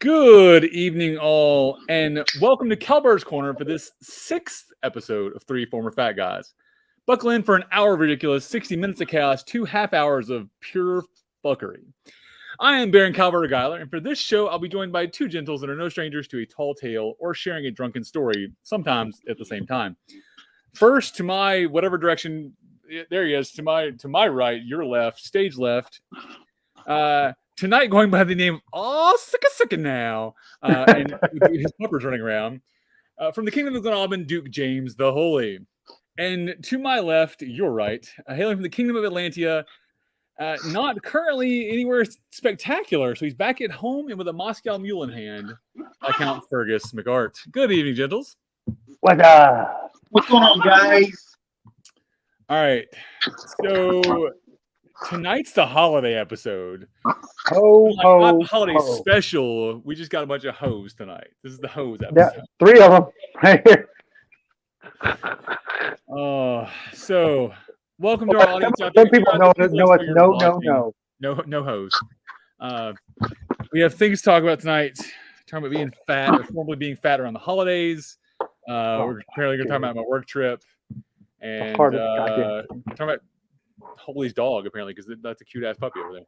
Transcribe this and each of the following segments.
Good evening, all, and welcome to Kal-bardr's Corner for this 6th episode of Three Former Fat Guys. Buckle in for an hour of ridiculous, 60 minutes of chaos, 2 half hours of pure fuckery. I am Baron Kal-bardr Gellir, and for this show, I'll be joined by two gentles that are no strangers to a tall tale or sharing a drunken story, sometimes at the same time. First, to my whatever direction, there he is, to my right, your left, stage left. Tonight, going by the name Sicka now, and his puppers running around, from the Kingdom of Glenalbin, Duke James the Holy. And to my left, your right, hailing from the Kingdom of Atlantia, not currently anywhere spectacular, so he's back at home and with a Moscow mule in hand, Count Fearghus McArt. Good evening, gentles. What's up? What's going on, guys? All right, so tonight's the holiday episode. Not the holiday special. We just got a bunch of hoes tonight. This is the hoes episode. Yeah, 3 of them right here. So welcome to our audience out there. Some people know us. No hoes. We have things to talk about tonight. Talking about being fat, or formerly being fat around the holidays. We're apparently going to talk about my work trip, and talking about Holy's dog, apparently, because that's a cute ass puppy over there.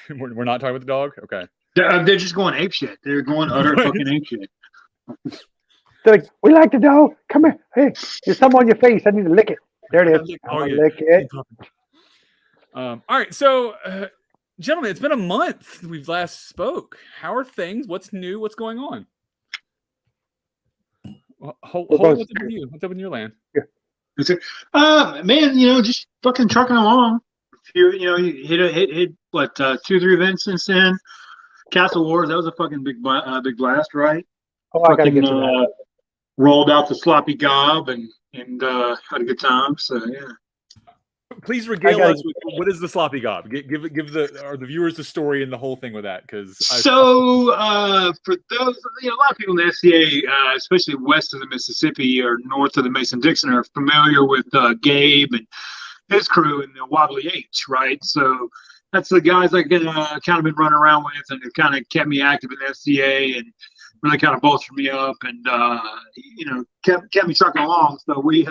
We're not talking about the dog? Okay. They're just going apeshit. They're going utter fucking apeshit. They're like, we like the dog. Come here. Hey, there's something on your face. I need to lick it. There it is. Lick it. All right. So, gentlemen, it's been a month we've last spoke. How are things? What's new? What's going on? Holy, what's up with you? What's up in your land? Yeah. Man, just fucking trucking along. You hit what 2 or 3 events since then. Castle Wars, that was a fucking big blast, right? Oh, I gotta get to that. Rolled out the sloppy gob and had a good time. So yeah. Please regale us with what is the sloppy gob? Give the viewers the story and the whole thing with that, because for those, a lot of people in the SCA, especially west of the Mississippi or north of the Mason-Dixon, are familiar with Gabe and his crew and the Wobbly H, right? So that's the guys I kind of been running around with, and it kind of kept me active in the SCA and really kind of bolstered me up and kept me trucking along. So we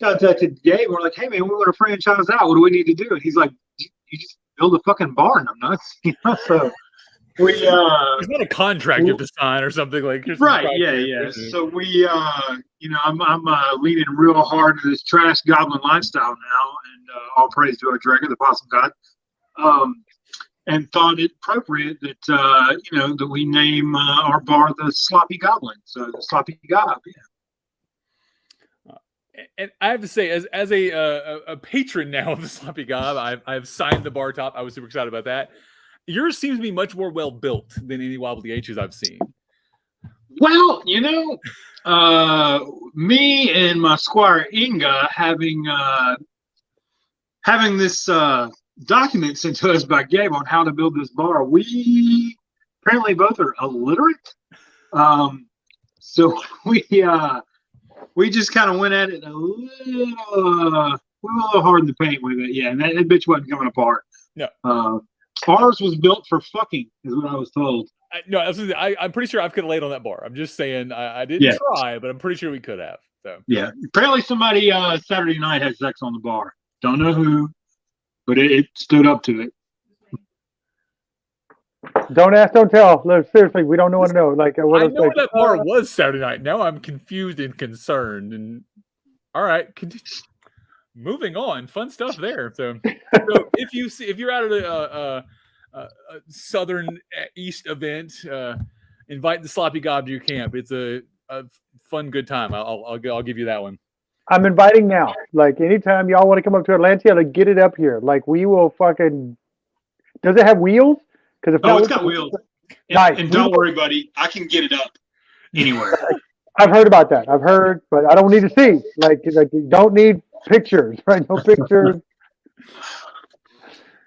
contacted Gabe. We're like, hey man, we want to franchise out. What do we need to do? And he's like, you just build a fucking barn. I'm nuts. So we it's not a contract you have to sign or something like right. Yeah. So we I'm leaning real hard to this trash goblin lifestyle now, and all praise to our director, the Possum God. And thought it appropriate that that we name our bar the Sloppy Goblin. So the Sloppy Gob, yeah. And I have to say, as a patron now of the Sloppy Gob, I've signed the bar top. I was super excited about that. Yours seems to be much more well built than any Wobbly H's I've seen. Well, me and my squire Inga having this document sent to us by Gabe on how to build this bar. We apparently both are illiterate, so we just kind of went at it a little hard in the paint with it. Yeah, and that bitch wasn't coming apart. No. Ours was built for fucking, is what I was told. I'm pretty sure I could have laid on that bar. I'm just saying I didn't try, but I'm pretty sure we could have. So yeah, apparently somebody Saturday night had sex on the bar. Don't know who, but it stood up to it. Don't ask, don't tell. Look, seriously, we don't want to know. Like, I know that bar was Saturday night. Now I'm confused and concerned. And all right, moving on. Fun stuff there. So if you're out at a southern east event, invite the Sloppy Gob to your camp. It's a fun, good time. I'll give you that one. I'm inviting now. Like, anytime y'all want to come up to Atlantia, like, get it up here. Like, we will fucking. Does it have wheels? Because it's got wheels. Nice. And don't worry, buddy. I can get it up anywhere. I've heard about that. I've heard, but I don't need to see. Like you don't need pictures, right? No pictures.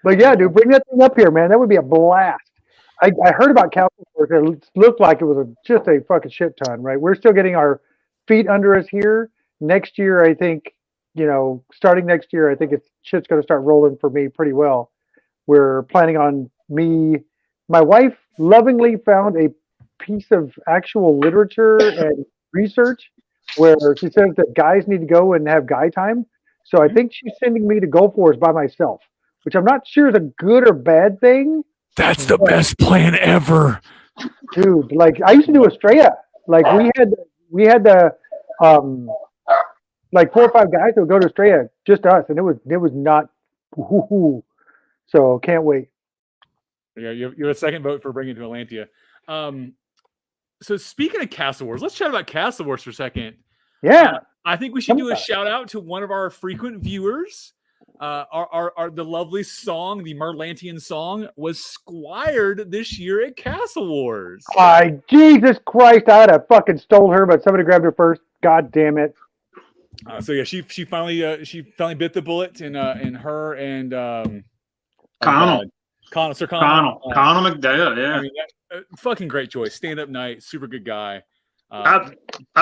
But yeah, dude, bring that thing up here, man. That would be a blast. I heard about Castle Wars. It looked like it was just a fucking shit ton, right? We're still getting our feet under us here. Next year, I think, starting next year, I think shit's going to start rolling for me pretty well. We're planning on me my wife lovingly found a piece of actual literature and research where she says that guys need to go and have guy time. So I think she's sending me to Gulf Wars by myself, which I'm not sure is a good or bad thing. That's the best plan ever. Dude, like I used to do Estrella. Like we had the like 4 or 5 guys that would go to Estrella, just us, and it was not. Woo-hoo. So can't wait. Yeah, you're a second vote for bringing it to Atlantia. So speaking of Castle Wars, let's chat about Castle Wars for a second. Yeah, I think we should do a shout out to one of our frequent viewers. The lovely song, the Merlantian song, was squired this year at Castle Wars. Jesus Christ! I would have fucking stole her, but somebody grabbed her first. God damn it! So yeah, she finally bit the bullet in her and Connell McDowell. Yeah, I mean, fucking great choice. Stand up night, super good guy. I've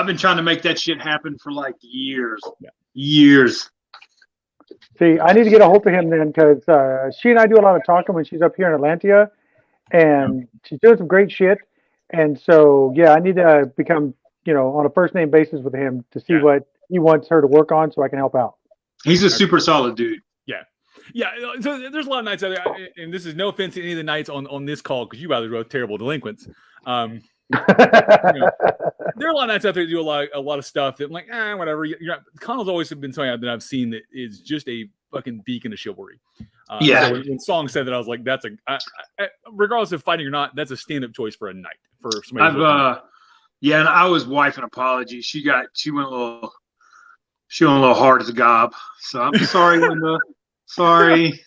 been trying to make that shit happen for like years. Yeah. Years. See, I need to get a hold of him then because she and I do a lot of talking when she's up here in Atlantia, and she's doing some great shit. And so, yeah, I need to become, on a first name basis with him to see what he wants her to work on, so I can help out. He's a super solid dude. Yeah. So there's a lot of nights out there, and this is no offense to any of the nights on this call because you guys are both terrible delinquents. There are a lot of nights out there that do a lot of stuff that I'm like, whatever. Connell's always been something that I've seen that is just a fucking beacon of chivalry. So when Song said that, I was like, that's regardless of fighting or not, that's a stand-up choice for a night for somebody. And I was wife an apology. She went a little hard as a gob. So I'm sorry, Linda. Sorry.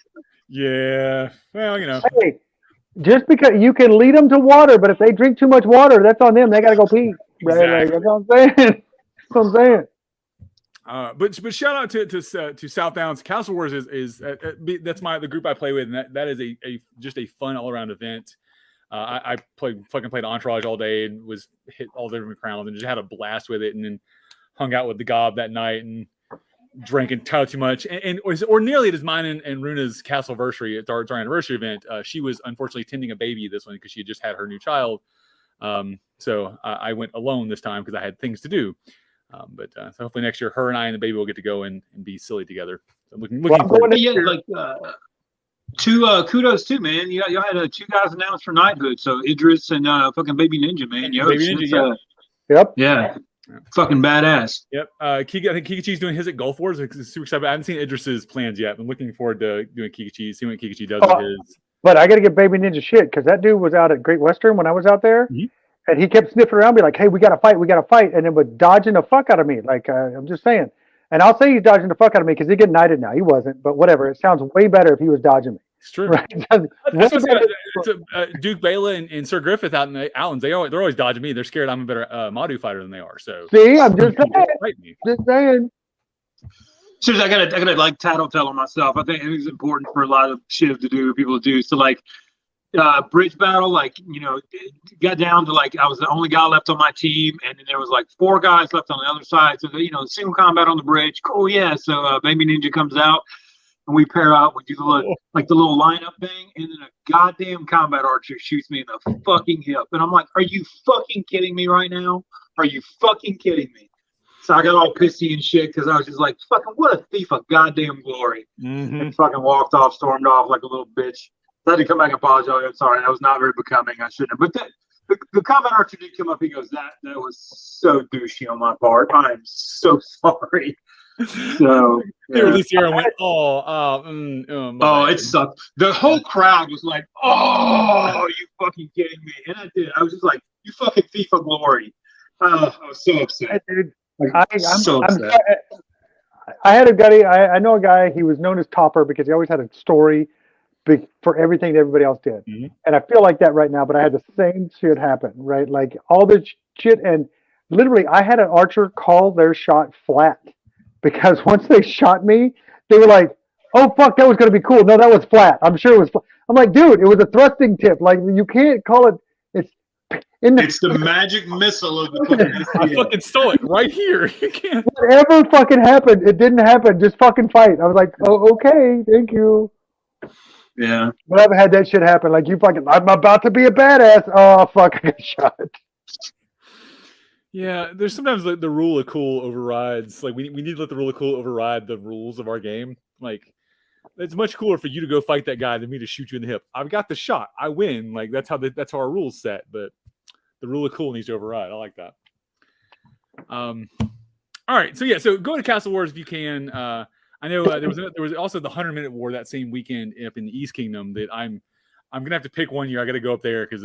Yeah. Well, Hey, just because you can lead them to water, but if they drink too much water, that's on them. They got to go pee. Right? Exactly. Like, that's what I'm saying. But shout out to South Downs. Castle Wars is that's the group I play with, and that is just a fun all around event. I played Entourage all day and was hit all the different crowns and just had a blast with it, and then hung out with the Gob that night and drank entirely too much, or nearly as mine and Runa's Castle Anniversary. It's our anniversary event. She was unfortunately tending a baby this one because she had just had her new child. So I went alone this time because I had things to do. So hopefully next year, her and I and the baby will get to go and be silly together. So looking forward to it. Kudos too, man. Y'all had 2 guys announced for knighthood. So Idris and fucking Baby Ninja, man. Baby Ninja, Yep. Yeah. Fucking badass. Yep. I think Kikachi's doing his at Gulf Wars. I'm super excited. I haven't seen Idris's plans yet. I'm looking forward to doing Kikachi, seeing what Kikachi does with his. But I got to get Baby Ninja shit because that dude was out at Great Western when I was out there, and he kept sniffing around, be like, "Hey, we got to fight," and then was dodging the fuck out of me. Like I'm just saying, and I'll say he's dodging the fuck out of me because he get knighted now. He wasn't, but whatever. It sounds way better if he was dodging me. It's true. Right? Duke Bela and Sir Griffith out in the Allens, they're always dodging me. They're scared I'm a better Madu fighter than they are. So see, I'm just saying. Seriously, I gotta like tattletale on myself. I think it's important for a lot of Shiv to do, people to do. So like bridge battle, it got down to like I was the only guy left on my team, and then there was like 4 guys left on the other side. So single combat on the bridge. Cool, yeah. So Baby Ninja comes out. And we pair out, we do the little lineup thing, and then a goddamn combat archer shoots me in the fucking hip. And I'm like, are you fucking kidding me right now? Are you fucking kidding me? So I got all pissy and shit because I was just like, fucking what a thief of goddamn glory. And fucking walked off, stormed off like a little bitch. I had to come back and apologize. I'm sorry, that was not very becoming. I shouldn't have. But the combat archer did come up. He goes, that was so douchey on my part. I'm so sorry. So they released the air and went, it sucked. The whole crowd was like, "Oh, you fucking kidding me?" And I did. I was just like, "You fucking thief of glory!" I was so upset. I'm so upset. I had a guy. I know a guy. He was known as Topper because he always had a story for everything that everybody else did. And I feel like that right now. But I had the same shit happen. Right, like all this shit, and literally, I had an archer call their shot flat. Because once they shot me, they were like, "Oh fuck, that was gonna be cool." No, that was flat. I'm sure it was. I'm like, dude, it was a thrusting tip. Like you can't call it. It's the magic missile of the fucking. I fucking stole it right here. You can't. Whatever fucking happened, it didn't happen. Just fucking fight. I was like, "Oh, okay, thank you." Yeah. But I've had that shit happen. Like you fucking, I'm about to be a badass. Oh fuck, I got shot. Yeah, there's sometimes the rule of cool overrides. Like we need to let the rule of cool override the rules of our game. Like it's much cooler for you to go fight that guy than me to shoot you in the hip. I've got the shot. I win. Like that's how our rules set. But the rule of cool needs to override. I like that. All right. So yeah. So go to Castle Wars if you can. I know there was also the 100-minute war that same weekend up in the East Kingdom that I'm gonna have to pick one year. I got to go up there because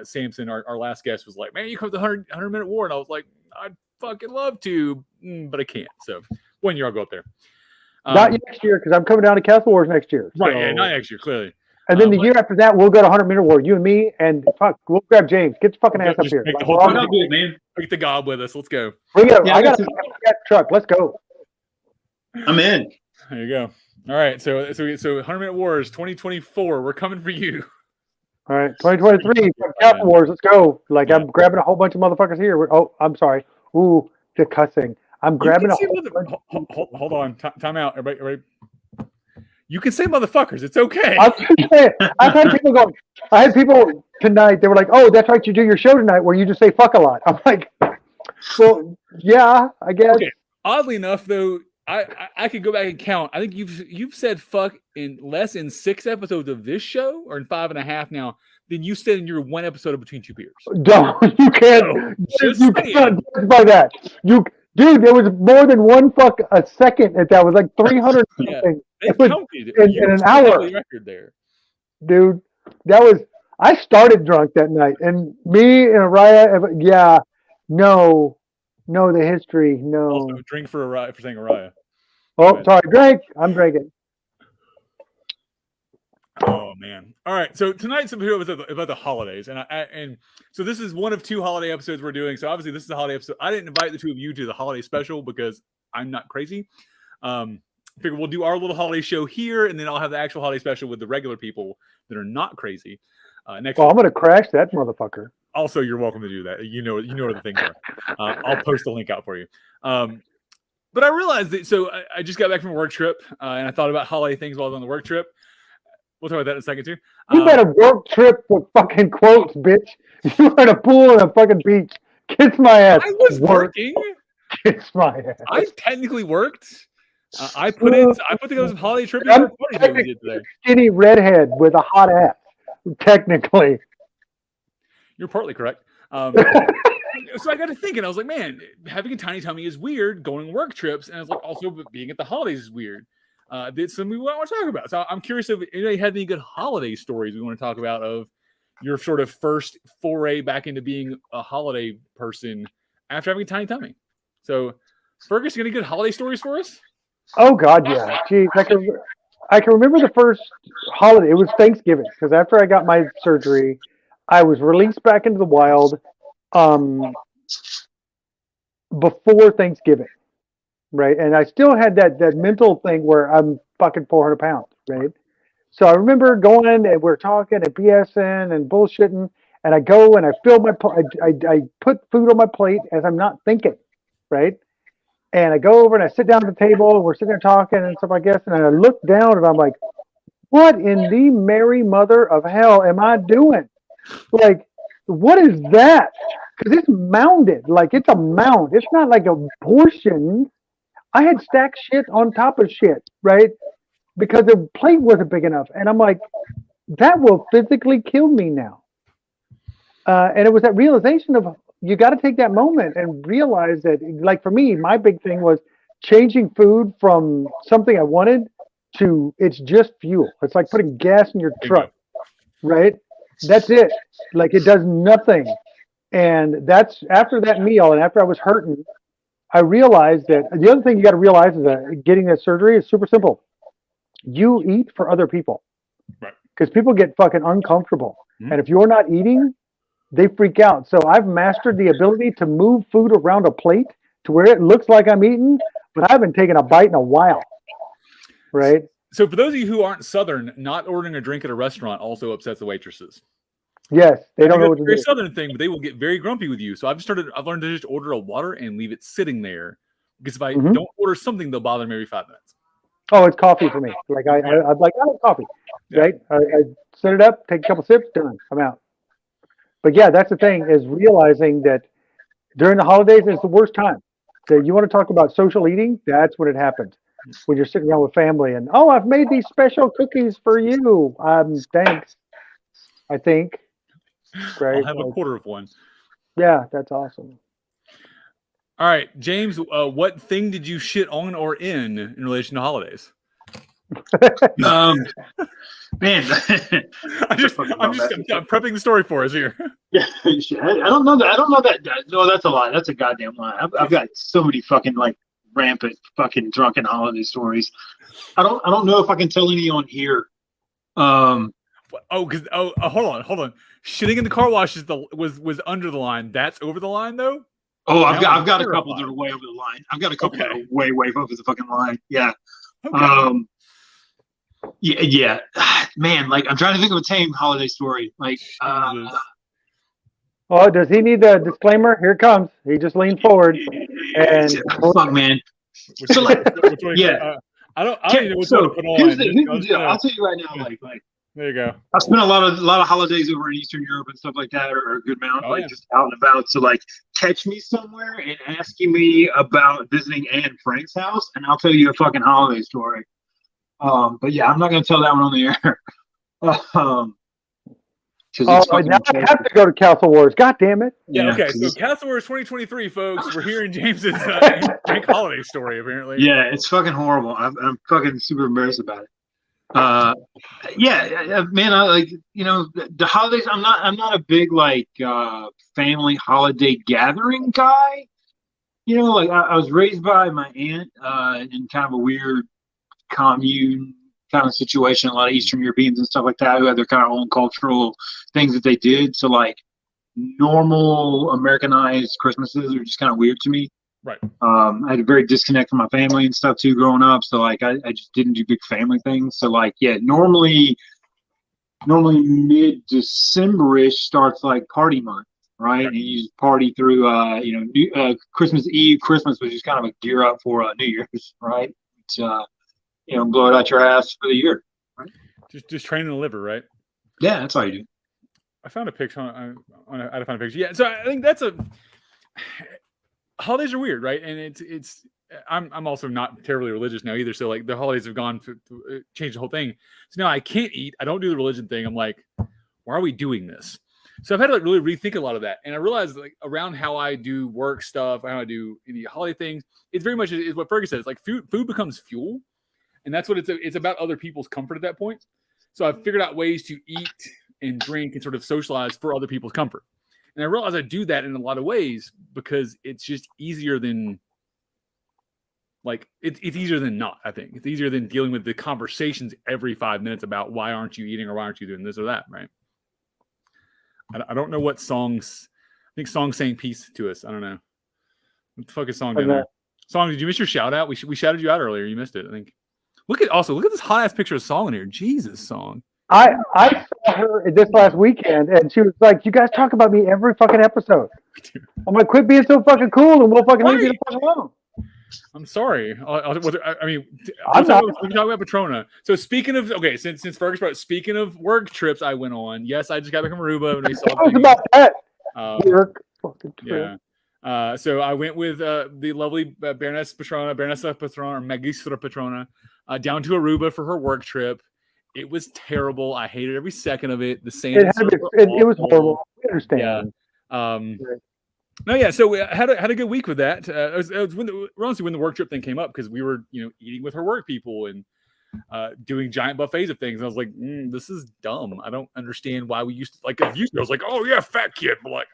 Samson, our last guest, was like, "Man, you come to the 100-minute war," and I was like, "I'd fucking love to, but I can't." So one year I'll go up there. Not next year because I'm coming down to Castle Wars next year. Right? So. Yeah, not next year, clearly. And then the year after that, we'll go to 100-minute war. You and me, and fuck, we'll grab James. Get the fucking ass up here. Make Like, the whole I'll do it, man. Take the gob with us. Let's go. bring it. Yeah, I got a truck. Let's go. I'm in. There you go. All right. So 100-minute wars 2024. We're coming for you. All right, 2023, Castle Wars. Let's go. Like I'm grabbing a whole bunch of motherfuckers here. Oh, I'm sorry. Ooh, the cussing. I'm grabbing a whole bunch. Hold on. Time out. Everybody. You can say motherfuckers. It's okay. I'm just saying, I've had people going. I had people tonight. They were like, "Oh, that's right. You do your show tonight where you just say fuck a lot." I'm like, "Well, yeah, I guess." Okay. Oddly enough, though, I could go back and count. I think you've said fuck in less in 6 episodes of this show, or in 5.5 now, than you said in your 1 episode of Between Two Beers. Don't you can't. Just You saying. can't judge by that. Dude, there was more than one fuck a second. That was like 300 something. They It was counted in an hour. Record there. Dude, that was. I started drunk that night, and me and Araya. Yeah, no, the history. No. Also, drink for Araya for saying Araya. Oh, sorry, drink. I'm drinking. Oh man! All right, so tonight's episode was about the holidays, and so this is one of 2 holiday episodes we're doing. So obviously, this is a holiday episode. I didn't invite the 2 of you to the holiday special because I'm not crazy. I figure we'll do our little holiday show here, and then I'll have the actual holiday special with the regular people that are not crazy. Next. Well, I'm gonna crash that motherfucker. Also, you're welcome to do that. You know what the things are. I'll post the link out for you. But I realized that. So I just got back from a work trip, and I thought about holiday things while I was on the work trip. We'll talk about that in a second too. You had a work trip with fucking quotes, bitch. You were at a pool and a fucking beach. Kiss my ass. I was working. Kiss my ass. I technically worked. I put together some holiday trivia I'm parties that we did today. Skinny redhead with a hot ass. Technically. You're partly correct. So I got to thinking. I was like, man, having a tiny tummy is weird. Going on work trips, and I was like, also being at the holidays is weird. That's something we want to talk about. So I'm curious if anybody had any good holiday stories we want to talk about of your sort of first foray back into being a holiday person after having a tiny tummy. So, Fearghus, you got any good holiday stories for us? Oh God, yeah. Jeez, I can remember the first holiday. It was Thanksgiving because after I got my surgery, I was released back into the wild before Thanksgiving. Right. And I still had that mental thing where I'm fucking 400 pounds. Right. So I remember going and we're talking and BSing and bullshitting. And I go and I fill my I put food on my plate as I'm not thinking. Right. And I go over and I sit down at the table and we're sitting there talking and stuff like this. And I look down and I'm like, what in the Mary mother of hell am I doing? Like, what is that? Because it's mounded. Like, it's a mound. It's not like a portion. I had stacked shit on top of shit, right? Because the plate wasn't big enough. And I'm like, that will physically kill me now. And it was that realization of you got to take that moment and realize that, like for me, my big thing was changing food from something I wanted to it's just fuel. It's like putting gas in your truck, right? That's it. Like it does nothing. And that's after that meal and after I was hurting, I realized that the other thing you got to realize is that getting that surgery is super simple. You eat for other people. Right. Because people get fucking uncomfortable. Mm-hmm. And if you're not eating, they freak out. So I've mastered the ability to move food around a plate to where it looks like I'm eating, but I haven't taken a bite in a while. Right? So for those of you who aren't Southern, not ordering a drink at a restaurant also upsets the waitresses. Yes, they don't know what to do. It's a very Southern thing, but they will get very grumpy with you. So I've learned to just order a water and leave it sitting there. Because if I don't order something, they'll bother me every 5 minutes. Oh, it's coffee for me. Like I'd like coffee, right? I set it up, take a couple sips, done. I'm out. But yeah, that's the thing is realizing that during the holidays is the worst time. That you want to talk about social eating? That's when it happens. When you're sitting around with family and I've made these special cookies for you. Thanks. I think. Right. I'll have a quarter of one. Yeah, that's awesome. All right, James, what thing did you shit on or in relation to holidays? Man, I'm prepping the story for us here. Yeah, I don't know that. I don't know that. No, that's a lie. That's a goddamn lie. I've got so many fucking like rampant fucking drunken holiday stories. I don't know if I can tell any on here. Hold on. Shitting in the car wash was under the line. That's over the line though. Oh, I've got a couple that are way over the line. I've got a couple that are way over the fucking line. Yeah. Okay. Yeah. Man, like I'm trying to think of a tame holiday story. Like, oh, does he need the disclaimer? Here it comes. He just leaned forward and fuck, man. So like, yeah. I don't even know what to put on. Here's the deal. I'll tell you right now. Like, there you go. I spent a lot of holidays over in Eastern Europe and stuff like that, or a good amount, just out and about. So like, catch me somewhere and asking me about visiting Anne Frank's house, and I'll tell you a fucking holiday story. But yeah, I'm not going to tell that one on the air. Now I have to go to Castle Wars. God damn it! Yeah. Okay. So Castle Wars 2023, folks. We're hearing James's Frank holiday story. Apparently. Yeah, it's fucking horrible. I'm fucking super embarrassed about it. Man, I like, the holidays. I'm not a big like family holiday gathering guy. Like I was raised by my aunt in kind of a weird commune kind of situation. A lot of Eastern Europeans and stuff like that who had their kind of own cultural things that they did. So like normal Americanized Christmases are just kind of weird to me. Right. I had a very disconnect from my family and stuff too growing up. So like I just didn't do big family things. So like normally mid-December-ish starts like party month, right? And you just party through Christmas Eve, Christmas, which is kind of a gear up for New Year's, right? It's, blow it out your ass for the year, right? Just training the liver, right? Yeah, that's all you do. I found a picture I found a picture. Yeah, so I think that's holidays are weird, right? And it's I'm also not terribly religious now either. So like the holidays have gone to change the whole thing. So now I can't eat. I don't do the religion thing. I'm like, why are we doing this? So I've had to like really rethink a lot of that. And I realized like around how I do work stuff, how I do any holiday things, it's very much is what Fearghus says. Like food becomes fuel. And that's what it's about other people's comfort at that point. So I've figured out ways to eat and drink and sort of socialize for other people's comfort. And I realize I do that in a lot of ways because it's just easier than it's easier than not, I think. It's easier than dealing with the conversations every 5 minutes about why aren't you eating or why aren't you doing this or that, right? I don't know what songs. I think songs saying peace to us. I don't know. What the fuck is song doing there? Song, did you miss your shout out? We shouted you out earlier. You missed it, I think. Look at this hot ass picture of Song in here. Jesus, Song. I saw her this last weekend, and she was like, "You guys talk about me every fucking episode." I'm like, "Quit being so fucking cool, and we'll fucking leave you the fuck alone." I'm sorry. We talking about Patrona. So speaking of, since Fergus brought, speaking of work trips I went on. Yes, I just got back from Aruba. And we saw it was about that. Work fucking trip. Yeah. So I went with the lovely Baronessa Patrona, or Magistra Patrona, down to Aruba for her work trip. It was terrible. I hated every second of it. The sand. It was horrible. I understand. Yeah. So we had a good week with that. It was when the work trip thing came up because we were eating with her work people and doing giant buffets of things. And I was like, this is dumb. I don't understand why we used to I was like, oh yeah, fat kid. But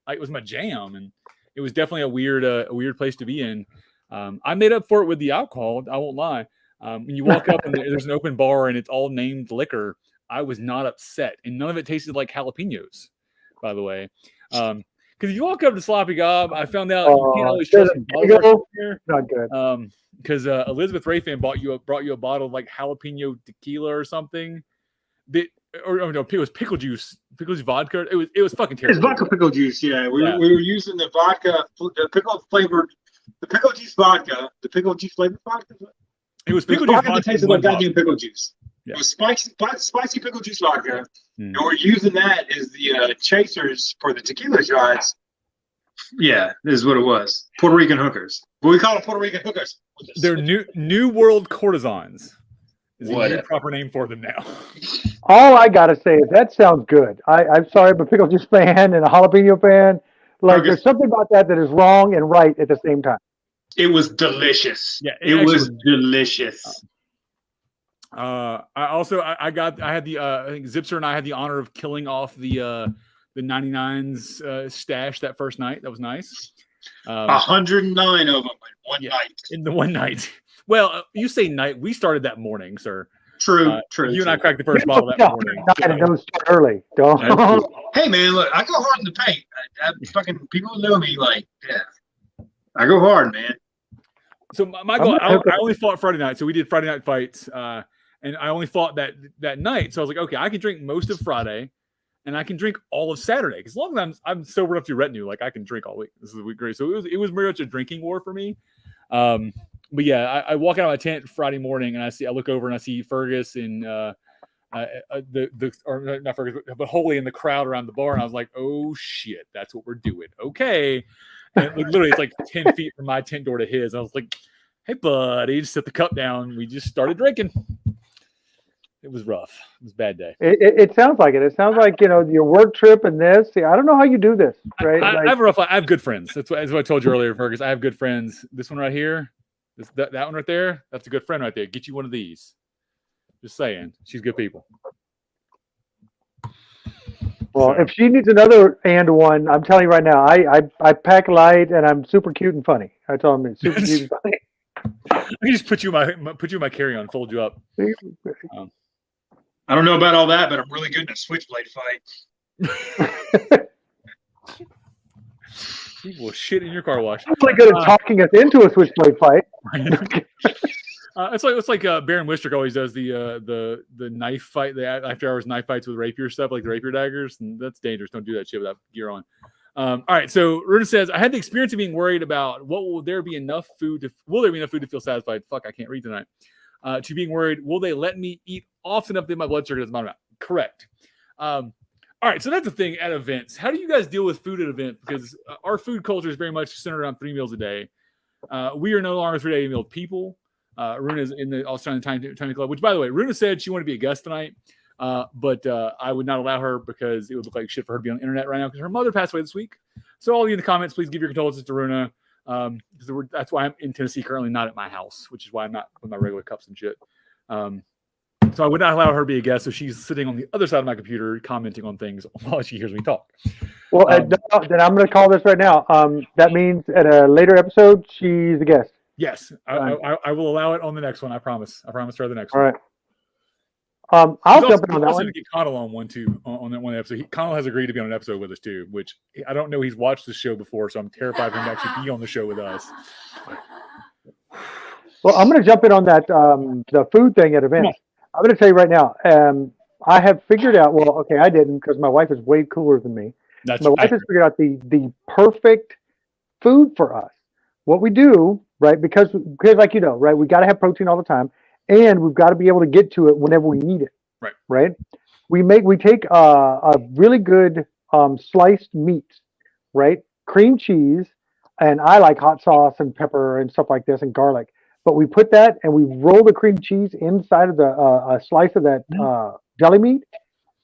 it was my jam, and it was definitely a weird place to be in. I made up for it with the alcohol. I won't lie. When you walk up and there's an open bar and it's all named liquor, I was not upset, and none of it tasted like jalapenos, by the way. Because if you walk up to Sloppy Gob, I found out you can't always trust here. Not good. Because Elizabeth Rayfan brought you a bottle of like jalapeno tequila or something. It was pickle juice vodka. It was fucking terrible. It's vodka pickle juice. Yeah, we were using the vodka, the pickle juice flavored vodka. It was It pickle was juice. vodka that tasted like goddamn pickle juice. Yeah. It was spicy pickle juice vodka. And we're using that as the chasers for the tequila shots. Yeah, this is what it was. Puerto Rican hookers. But we call them Puerto Rican hookers. They're new world courtesans. Is What? the proper name for them now? All I gotta say is that sounds good. I'm sorry, I'm a pickle juice fan and a jalapeno fan. Like, there's something about that is wrong and right at the same time. It was delicious. Yeah, it was delicious. I had the I think Zipser and I had the honor of killing off the 99s stash that first night. That was nice. 109 of them in one night. In the one night. Well, you say night. We started that morning, sir. True. You and I cracked the first bottle that morning. Don't start early. Don't. Hey, man, look, I go hard in the paint. I fucking people know me. Like, yeah, I go hard, man. So my goal, I only fought Friday night. So we did Friday night fights, and I only fought that night. So I was like, okay, I can drink most of Friday, and I can drink all of Saturday. Because as long as I'm sober enough to retinue, like I can drink all week. This is great. So it was very much a drinking war for me. But yeah, I walk out of my tent Friday morning, and I look over and I see Fearghus and not Fearghus, but Holy in the crowd around the bar, and I was like, oh shit, that's what we're doing. Okay, and literally it's like 10 feet from my tent door to his. I was like, hey buddy, just set the cup down. We just started drinking. It was rough. It was a bad day. It sounds like it. It sounds like, your work trip and this. See, I don't know how you do this, right? I have good friends. That's what I told you earlier, Fergus. I have good friends. This one right here, that one right there, that's a good friend right there. Get you one of these. Just saying. She's good people. Well, if she needs another and one, I'm telling you right now, I pack light and I'm super cute and funny. That's all I mean. Super cute and funny. I can just put you in my carry-on, fold you up. I don't know about all that, but I'm really good in a switchblade fight. People will shit in your car wash. I'm really good at talking us into a switchblade fight. It's like Baron Wistrick always does the knife fight, the after hours knife fights with rapier stuff, like the rapier daggers, and that's dangerous. Don't do that shit without gear on. All right, so Runa says, I had the experience of being worried about will there be enough food to feel satisfied? Fuck, I can't read tonight. To being worried, will they let me eat often enough that my blood sugar doesn't bottom out? Correct. All right, so that's the thing at events. How do you guys deal with food at events? Because our food culture is very much centered around 3 meals a day. We are no longer 3-day meal people. Runa's in the Australian Time Club, which, by the way, Runa said she wanted to be a guest tonight, but I would not allow her because it would look like shit for her to be on the internet right now because her mother passed away this week. So all of you in the comments, please give your condolences to Runa. That's why I'm in Tennessee currently, not at my house, which is why I'm not with my regular cups and shit. So I would not allow her to be a guest. So she's sitting on the other side of my computer commenting on things while she hears me talk. Well, then I'm going to call this right now. That means at a later episode, she's a guest. Yes, I will allow it on the next one. I promise. I promise her the next one. All right. I'll jump in on that one. Get Connell on one too on that one episode. Connell has agreed to be on an episode with us too, which I don't know he's watched the show before, so I'm terrified for him to actually be on the show with us. Well, I'm going to jump in on that the food thing at events. I'm going to tell you right now. I have figured out. Well, okay, I didn't because my wife is way cooler than me. My wife has figured out the perfect food for us. What we do, right? Because like right, we got to have protein all the time, and we've got to be able to get to it whenever we need it. Right. Right. We take a really good sliced meat, right? Cream cheese, and I like hot sauce and pepper and stuff like this and garlic. But we put that and we roll the cream cheese inside of a slice of that deli meat,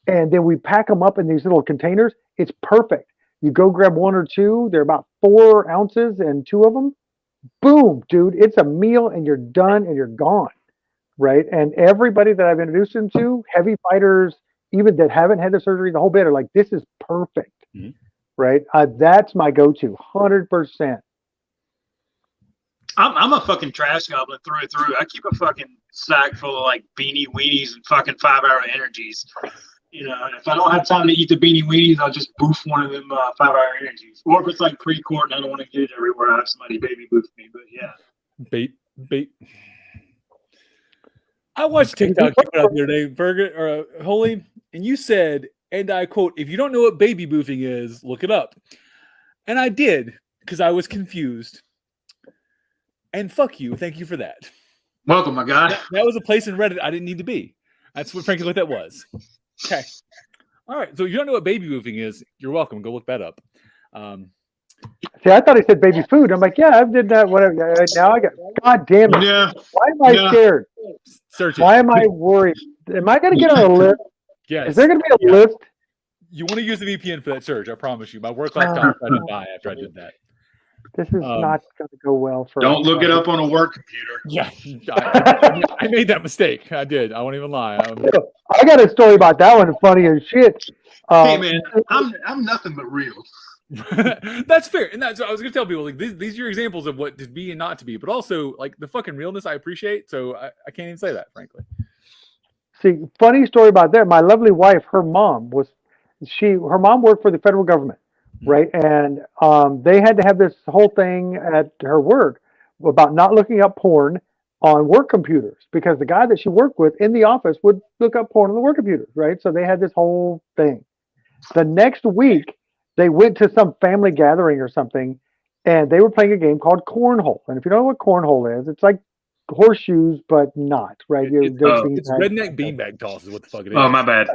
and then we pack them up in these little containers. It's perfect. You go grab 1 or 2. They're about 4 ounces and 2 of them. Boom, dude. It's a meal and you're done and you're gone. Right. And everybody that I've introduced them to, heavy fighters, even that haven't had the surgery, the whole bit are like, this is perfect. Mm-hmm. Right. That's my go-to 100%. I'm a fucking trash goblin through and through. I keep a fucking sack full of like beanie weenies and fucking 5-hour energies. And if I don't have time to eat the beanie weenies, I'll just boof one of them 5-hour energies. Or if it's like pre-court and I don't want to get it everywhere, I have somebody baby boof me. But yeah. Bait. I watched TikTok you put out the other day, Fearghus or Holy, and you said, and I quote, "If you don't know what baby boofing is, look it up." And I did because I was confused. And fuck you, thank you for that. Welcome, my guy. That was a place in Reddit I didn't need to be. That's frankly what that was. Okay. All right. So you don't know what baby boofing is? You're welcome. Go look that up. See, I thought he said baby food. I'm like, yeah, I did that. Whatever. Now I got. God damn it! Yeah. Why am I scared? Search it. Why am I worried? Am I going to get on a list? Yes. Is there going to be a list? You want to use the VPN for that search? I promise you. My work laptop tried to die after I did that. This is not going to go well for. Don't look it up on a work computer. Yeah, I made that mistake. I did. I won't even lie. I got a story about that one. Funny as shit. Hey man, I'm nothing but real. That's fair, and that's what I was gonna tell people. Like these are your examples of what to be and not to be, but also like the fucking realness I appreciate. So I can't even say that, frankly. See, funny story about that. My lovely wife, her mom worked for the federal government, right? And they had to have this whole thing at her work about not looking up porn on work computers because the guy that she worked with in the office would look up porn on the work computers, right? So they had this whole thing. The next week, they went to some family gathering or something, and they were playing a game called cornhole. And if you don't know what cornhole is, it's like horseshoes, but not, right? It's redneck beanbag toss is what the fuck it is. Oh, my bad.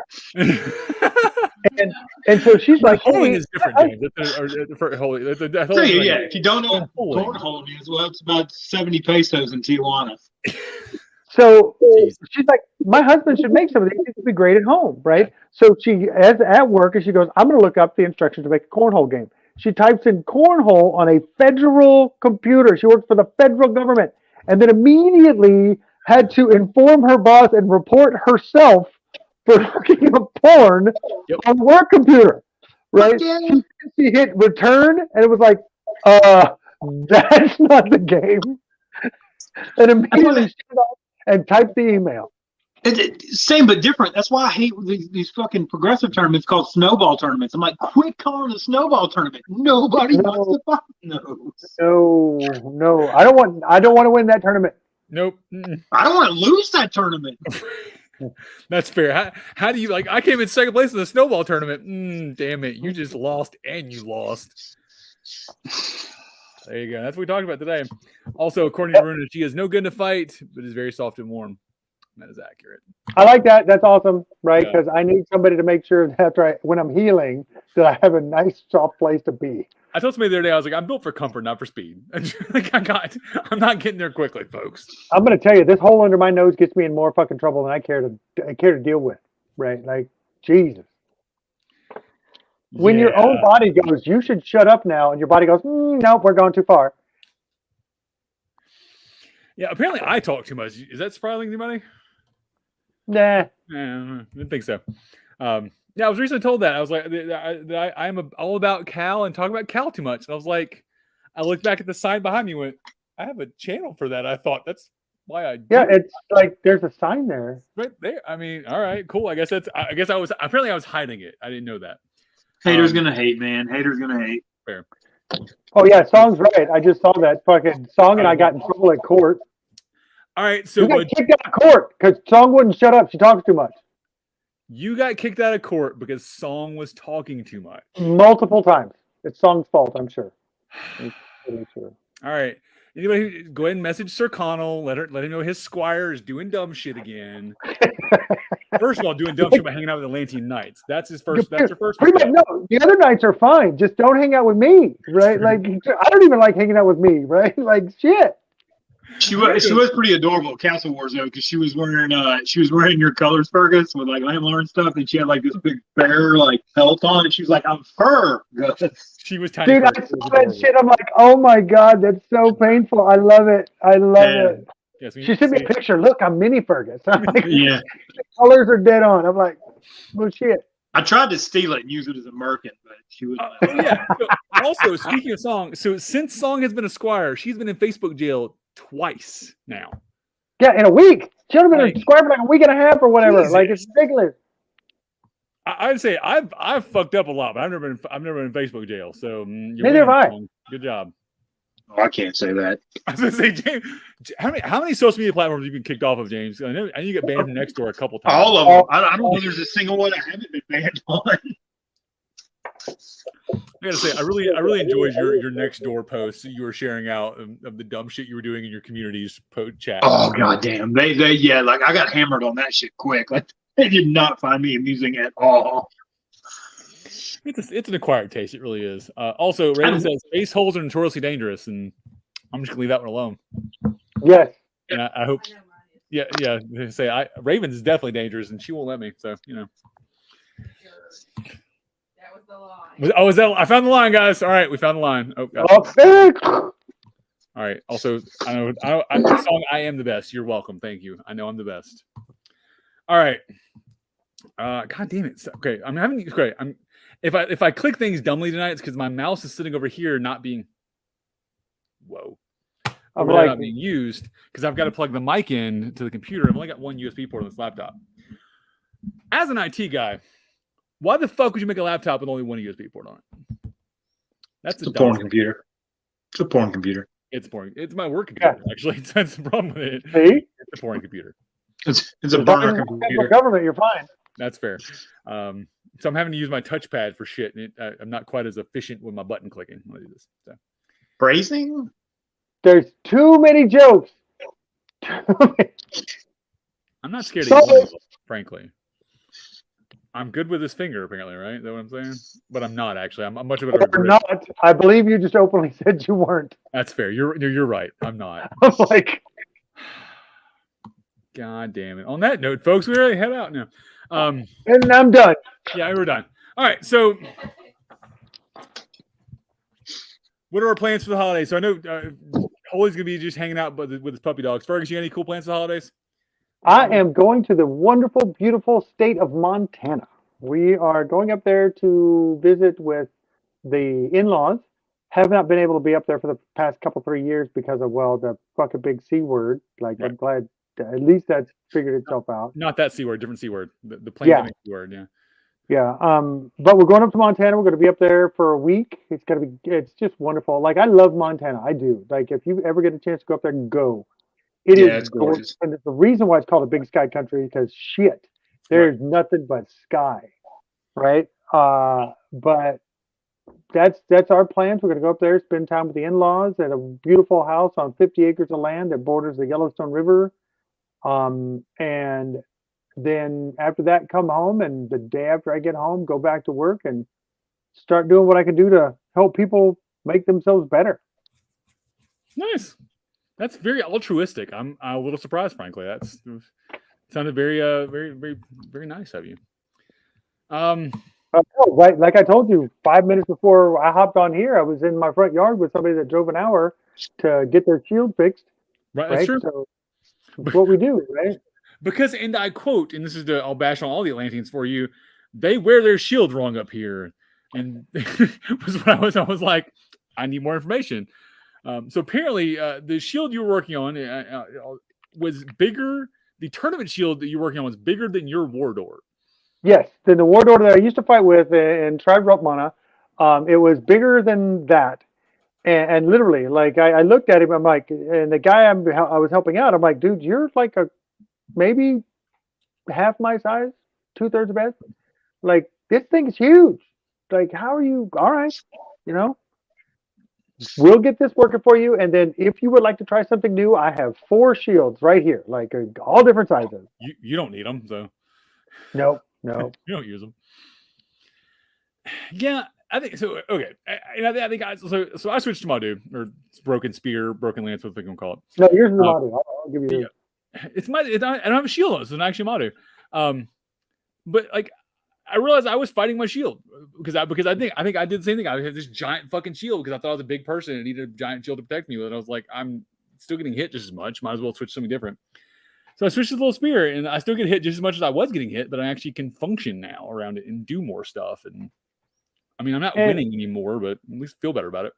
and so she's like, holding hey, is different, James. Yeah, if you don't know what cornhole is, well, it's about 70 pesos in Tijuana. So she's like, my husband should make some of these. It would be great at home, right? So she, as at work, and she goes, I'm going to look up the instructions to make a cornhole game. She types in cornhole on a federal computer. She works for the federal government, and then immediately had to inform her boss and report herself for looking up porn on the work computer, right? She hit return, and it was like, that's not the game. And immediately she went off and typed the email. Same but different. That's why I hate these fucking progressive tournaments called snowball tournaments. I'm like, quit calling it a snowball tournament. Nobody wants to fuck. No. I don't want to win that tournament. Nope. I don't want to lose that tournament. That's fair. How do you like? I came in second place in the snowball tournament. Damn it! You just lost, and you lost. There you go. That's what we talked about today. Also, according to Runa, she is no good in a fight, but is very soft and warm. That is accurate. I like that. That's awesome, right? Because I need somebody to make sure that when I'm healing, that I have a nice, soft place to be. I told somebody the other day, I was like, I'm built for comfort, not for speed. I'm not getting there quickly, folks. I'm going to tell you, this hole under my nose gets me in more fucking trouble than I care to deal with, right? Like, Jesus. When your own body goes, you should shut up now, and your body goes, nope, we're going too far. Yeah, apparently I talk too much. Is that surprising to anybody? Nah. I didn't think so. Yeah, I was recently told that. I was like, I'm all about Cal and talk about Cal too much. And I was like, I looked back at the sign behind me and went, I have a channel for that. I thought that's why I do. Yeah, it's like there's a sign there. Right there. I mean, all right, cool. I guess I was hiding it. I didn't know that. Haters gonna hate, man. Haters gonna hate. Fair. Oh yeah, Song's right. I just saw that fucking Song and I got in trouble at court. All right, so you got kicked out of court because Song wouldn't shut up. She talks too much. You got kicked out of court because Song was talking too much. Multiple times. It's Song's fault, I'm sure. I'm pretty sure. All right. Anybody, go ahead and message Sir Connell. Let him know his squire is doing dumb shit again. First of all, doing dumb shit by hanging out with the Atlantean Knights. That's his first. That's your first. Pretty much, no, the other knights are fine. Just don't hang out with me, right? Like I don't even like hanging out with me, right? Like shit. She was pretty adorable at Castle Wars though, because she was wearing your colors, Fearghus, with like landlord and stuff, and she had like this big bear like pelt on, and she was like, "I'm fur." She was tiny. Dude, I saw that shit. I'm like, oh my god, that's so painful. I love it. I love it. Yes, she sent me a picture. Look, I'm mini Fearghus. I'm like, yeah, the colors are dead on. I'm like, well, shit. I tried to steal it and use it as a merkin, but she was. Yeah. So, also, speaking of Song, so since Song has been a squire, she's been in Facebook jail twice now. Yeah, in a week. She would have been a squire for like a week and a half or whatever. Jesus. Like it's ridiculous. I'd say I've fucked up a lot, but I've never been in Facebook jail. So neither have I. Good job. Oh, I can't say that. I was gonna say, James, how many social media platforms have you been kicked off of, James? I know you get banned from Nextdoor a couple times. All of them. I don't think there's a single one I haven't been banned on. I gotta say, I really enjoyed your next door posts that you were sharing out of the dumb shit you were doing in your community's chat. Oh goddamn! They yeah, like I got hammered on that shit quick. Like they did not find me amusing at all. It's an acquired taste. It really is. Also, Raven says ace holes are notoriously dangerous, and I'm just gonna leave that one alone. Yes. And I hope. Yeah. They say Raven's is definitely dangerous, and she won't let me. So That was the line. Oh, is that? I found the line, guys. All right, we found the line. Oh, God. All right. Also, I know the song "I Am the Best." You're welcome. Thank you. I know I'm the best. All right. God damn it. Okay, I'm having great. If I click things dumbly tonight, it's because my mouse is sitting over here, not being. Whoa. Not being used because I've got to plug the mic in to the computer. I've only got one USB port on this laptop. As an IT guy, why the fuck would you make a laptop with only one USB port on it? That's a porn computer. It's a porn computer. It's boring. It's my work computer, actually. That's the problem with it. See? It's a boring computer. It's a burner computer. Government, you're fine. That's fair. So I'm having to use my touchpad for shit, and I'm not quite as efficient with my button clicking when I do this. So. Phrasing? There's too many jokes. I'm not scared of you, frankly. I'm good with this finger, apparently, right? Is that what I'm saying? But I'm not, actually. I'm much better with I'm not. I believe you just openly said you weren't. That's fair. You're right. I'm not. I'm like... God damn it. On that note, folks, we already head out now. And I'm done. Yeah, we're done. All right, so what are our plans for the holidays? So I know Holy's going to be just hanging out with his puppy dogs. Fearghus, you got any cool plans for the holidays? I am going to the wonderful, beautiful state of Montana. We are going up there to visit with the in-laws. Have not been able to be up there for the past 3 years because of, well, the fucking big C word. Like, right. I'm glad at least that's figured itself out. Not that C word, different C word. The pandemic C word, yeah. Yeah. But we're going up to Montana. We're going to be up there for a week. It's just wonderful. Like, I love Montana. I do. Like, if you ever get a chance to go up there, go. It's gorgeous. And the reason why it's called a big sky country is because there's nothing but sky, right? But that's our plans. We're going to go up there, spend time with the in-laws at a beautiful house on 50 acres of land that borders the Yellowstone River. And then after that, come home, and the day after I get home, go back to work and start doing what I can do to help people make themselves better. Nice. That's very altruistic. I'm a little surprised, frankly. That sounded very, very, very nice of you. Right, like I told you, 5 minutes before I hopped on here, I was in my front yard with somebody that drove an hour to get their shield fixed. Right, that's true. So that's what we do, right? Because, and I quote, and this is I'll bash on all the Atlanteans for you. They wear their shield wrong up here, and was what I was like. I need more information. So apparently, the shield you were working on was bigger. The tournament shield that you're working on was bigger than your war door. Yes, than the war door that I used to fight with in Tribe Rupmana. It was bigger than that. And literally, like, I looked at him, I'm like, and the guy I was helping out, I'm like, dude, you're like maybe half my size, 2/3 of bed. Like, this thing is huge. Like, how are you? All right, we'll get this working for you. And then if you would like to try something new, I have 4 shields right here, like all different sizes. You don't need them, so. No. You don't use them. Yeah, I think so. Okay, I think so I switched to Madu, or broken spear, broken lance, what they can call it. No, yours is the Madu. I'll give you. It's I don't have a shield on, so it's actually Madu. But like, I realized I was fighting my shield because I think I did the same thing. I had this giant fucking shield because I thought I was a big person and needed a giant shield to protect me with. And I was like, I'm still getting hit just as much. Might as well switch to something different. So I switched to the little spear, and I still get hit just as much as I was getting hit, but I actually can function now around it and do more stuff. And I mean, I'm not winning anymore, but at least feel better about it.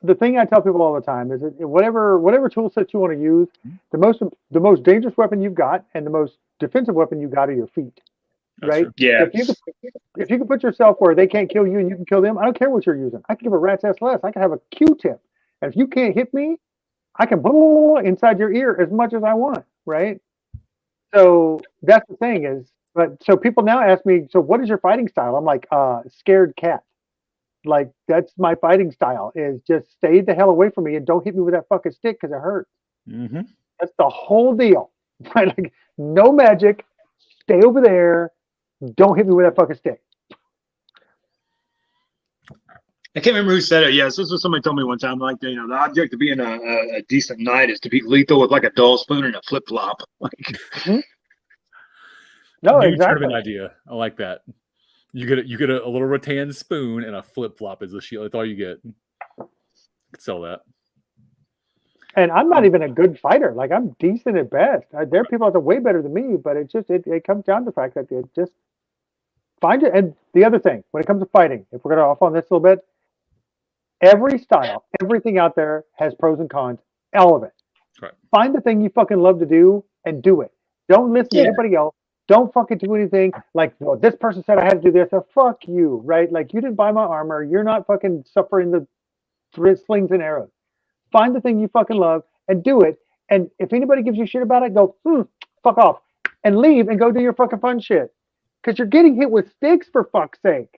The thing I tell people all the time is that whatever tool set you want to use, the most dangerous weapon you've got and the most defensive weapon you got are your feet. That's right? True. Yeah. If you can put yourself where they can't kill you and you can kill them, I don't care what you're using. I can give a rat's ass less. I can have a Q-tip. And if you can't hit me, I can blow inside your ear as much as I want, right? So that's the thing is, so people now ask me, so what is your fighting style? I'm like, scared cat. Like, that's my fighting style, is just stay the hell away from me and don't hit me with that fucking stick because it hurts. Mm-hmm. That's the whole deal. Right? Like, no magic. Stay over there. Don't hit me with that fucking stick. I can't remember who said it. Yes, this was somebody told me one time. Like, you know, the object of being a decent knight is to be lethal with like a dull spoon and a flip flop. Like, No, New exactly. tournament idea. I like that. You get a little rattan spoon and a flip flop as a shield. That's all you get. Could sell that. And I'm not even a good fighter. Like, I'm decent at best. There are people out there way better than me, but it comes down to the fact that it just find it. And the other thing, when it comes to fighting, if we're going to off on this a little bit, every style, everything out there has pros and cons, all of it. Right. Find the thing you fucking love to do and do it. Don't listen to anybody else. Don't fucking do anything like, well, this person said I had to do this. So fuck you, right? Like, you didn't buy my armor. You're not fucking suffering the slings and arrows. Find the thing you fucking love and do it. And if anybody gives you shit about it, go, fuck off. And leave and go do your fucking fun shit. Because you're getting hit with sticks, for fuck's sake.